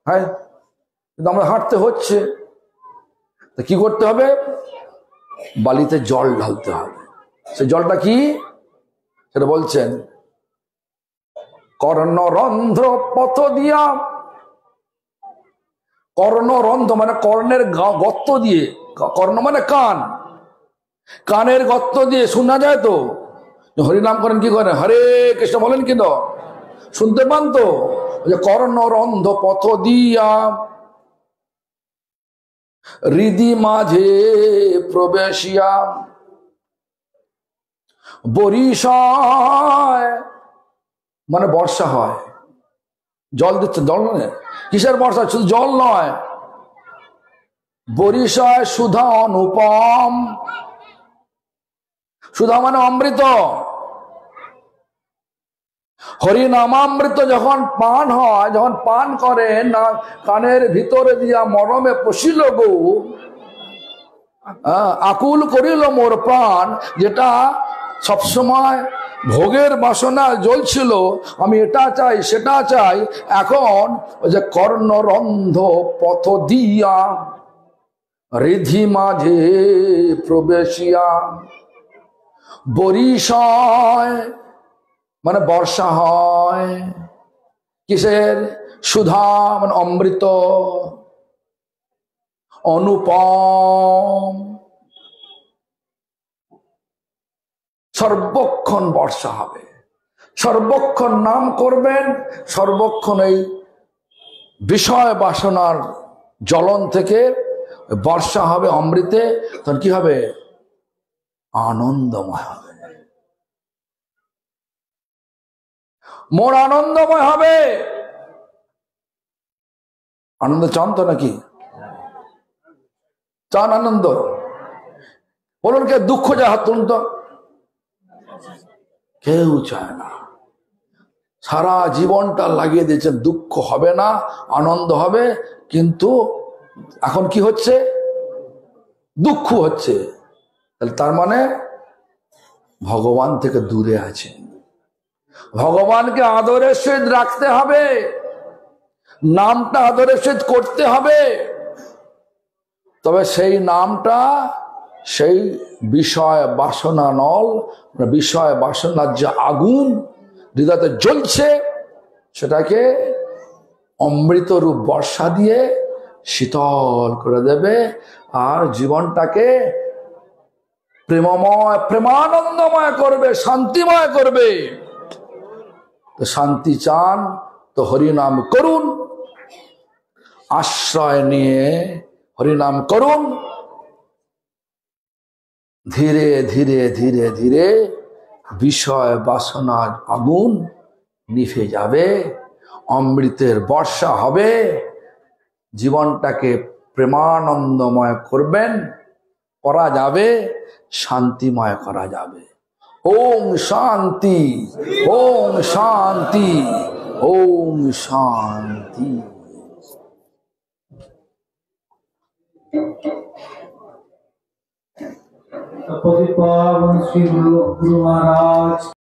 হ্যাঁ, কিন্তু আমরা হাঁটতে হচ্ছে, তো কি করতে হবে? বালিতে জল ঢালতে হবে। সে জলটা কি? সেটা বলছেন, কর্ণরন্ধ্র পথ দিয়া। কর্ণরন্ধ্র মানে কর্ণের গর্ত দিয়ে, কর্ণ মানে কান, কানের গর্ত দিয়ে শোনা যায় তো। হরিনাম করেন কি করেন? হরে কৃষ্ণ বলেন কিন্তু শুনতে পান তো? কর্ণরন্ধ্র পথ দিয়া হৃদি মাঝে প্রবেশিয়া বরিশায়, মানে বর্ষা হয়। জল দিচ্ছে, জল নয়, কিসের বর্ষা? শুধু জল নয়, বরিশায় সুধা অনুপম। সুধা মানে অমৃত। হরিনামামৃত যখন পান হয়, যখন পান করে না, কানের ভিতরে দিয়া মরমে পশিল গো, আকুল করিল মোর প্রাণ। যেটা সবসময় ভোগের বাসনা জ্বলছিল, আমি এটা চাই সেটা চাই, এখন ওই যে কর্ণরন্ধ্র পথ দিয়া হৃদি মাঝে প্রবেশিয়া বরিশায়, মানে বর্ষা হয়। কিসের? সুধা মানে অমৃত, অনুপম। সর্বক্ষণ বর্ষা হবে, সর্বক্ষণ নাম করবেন, সর্বক্ষণ এই বিষয় বাসনার জ্বলন থেকে বর্ষা হবে অমৃতে। তখন কি হবে? আনন্দময় হবে, মোর আনন্দময় হবে। আনন্দ চান তো নাকি? চান আনন্দ? বলুন কে দুঃখ যায়, হাত তুলুন তো। কেউ চায় না। সারা জীবনটা লাগিয়ে দিয়েছে, দুঃখ হবে না, আনন্দ হবে। কিন্তু এখন কি হচ্ছে? দুঃখ হচ্ছে। তাহলে তার মানে ভগবান থেকে দূরে আছে। ভগবানকে আদরের সহিত রাখতে হবে, নামটা আদরের সহিত করতে হবে। তবে সেই নামটা সেই বিষয় বাসনা নল, বিষয় বাসনার যে আগুন হৃদয়তে জ্বলছে, সেটাকে অমৃত রূপ বর্ষা দিয়ে শীতল করে দেবে, আর জীবনটাকে প্রেমময়, প্রেমানন্দময় করবে, শান্তিময় করবে। তো শান্তি চান তো হরিনাম করুন, আশ্রয় নিয়ে হরিনাম করুন, ধীরে ধীরে ধীরে ধীরে বিষয় বাসনার আগুন নিভে যাবে, অমৃতের বর্ষা হবে, জীবনটাকে প্রেমানন্দময় করা যাবে, শান্তিময় করা যাবে। ওম শান্তি, ওম শান্তি, ওম শান্তি। पतित पावन श्री गुरु महाराज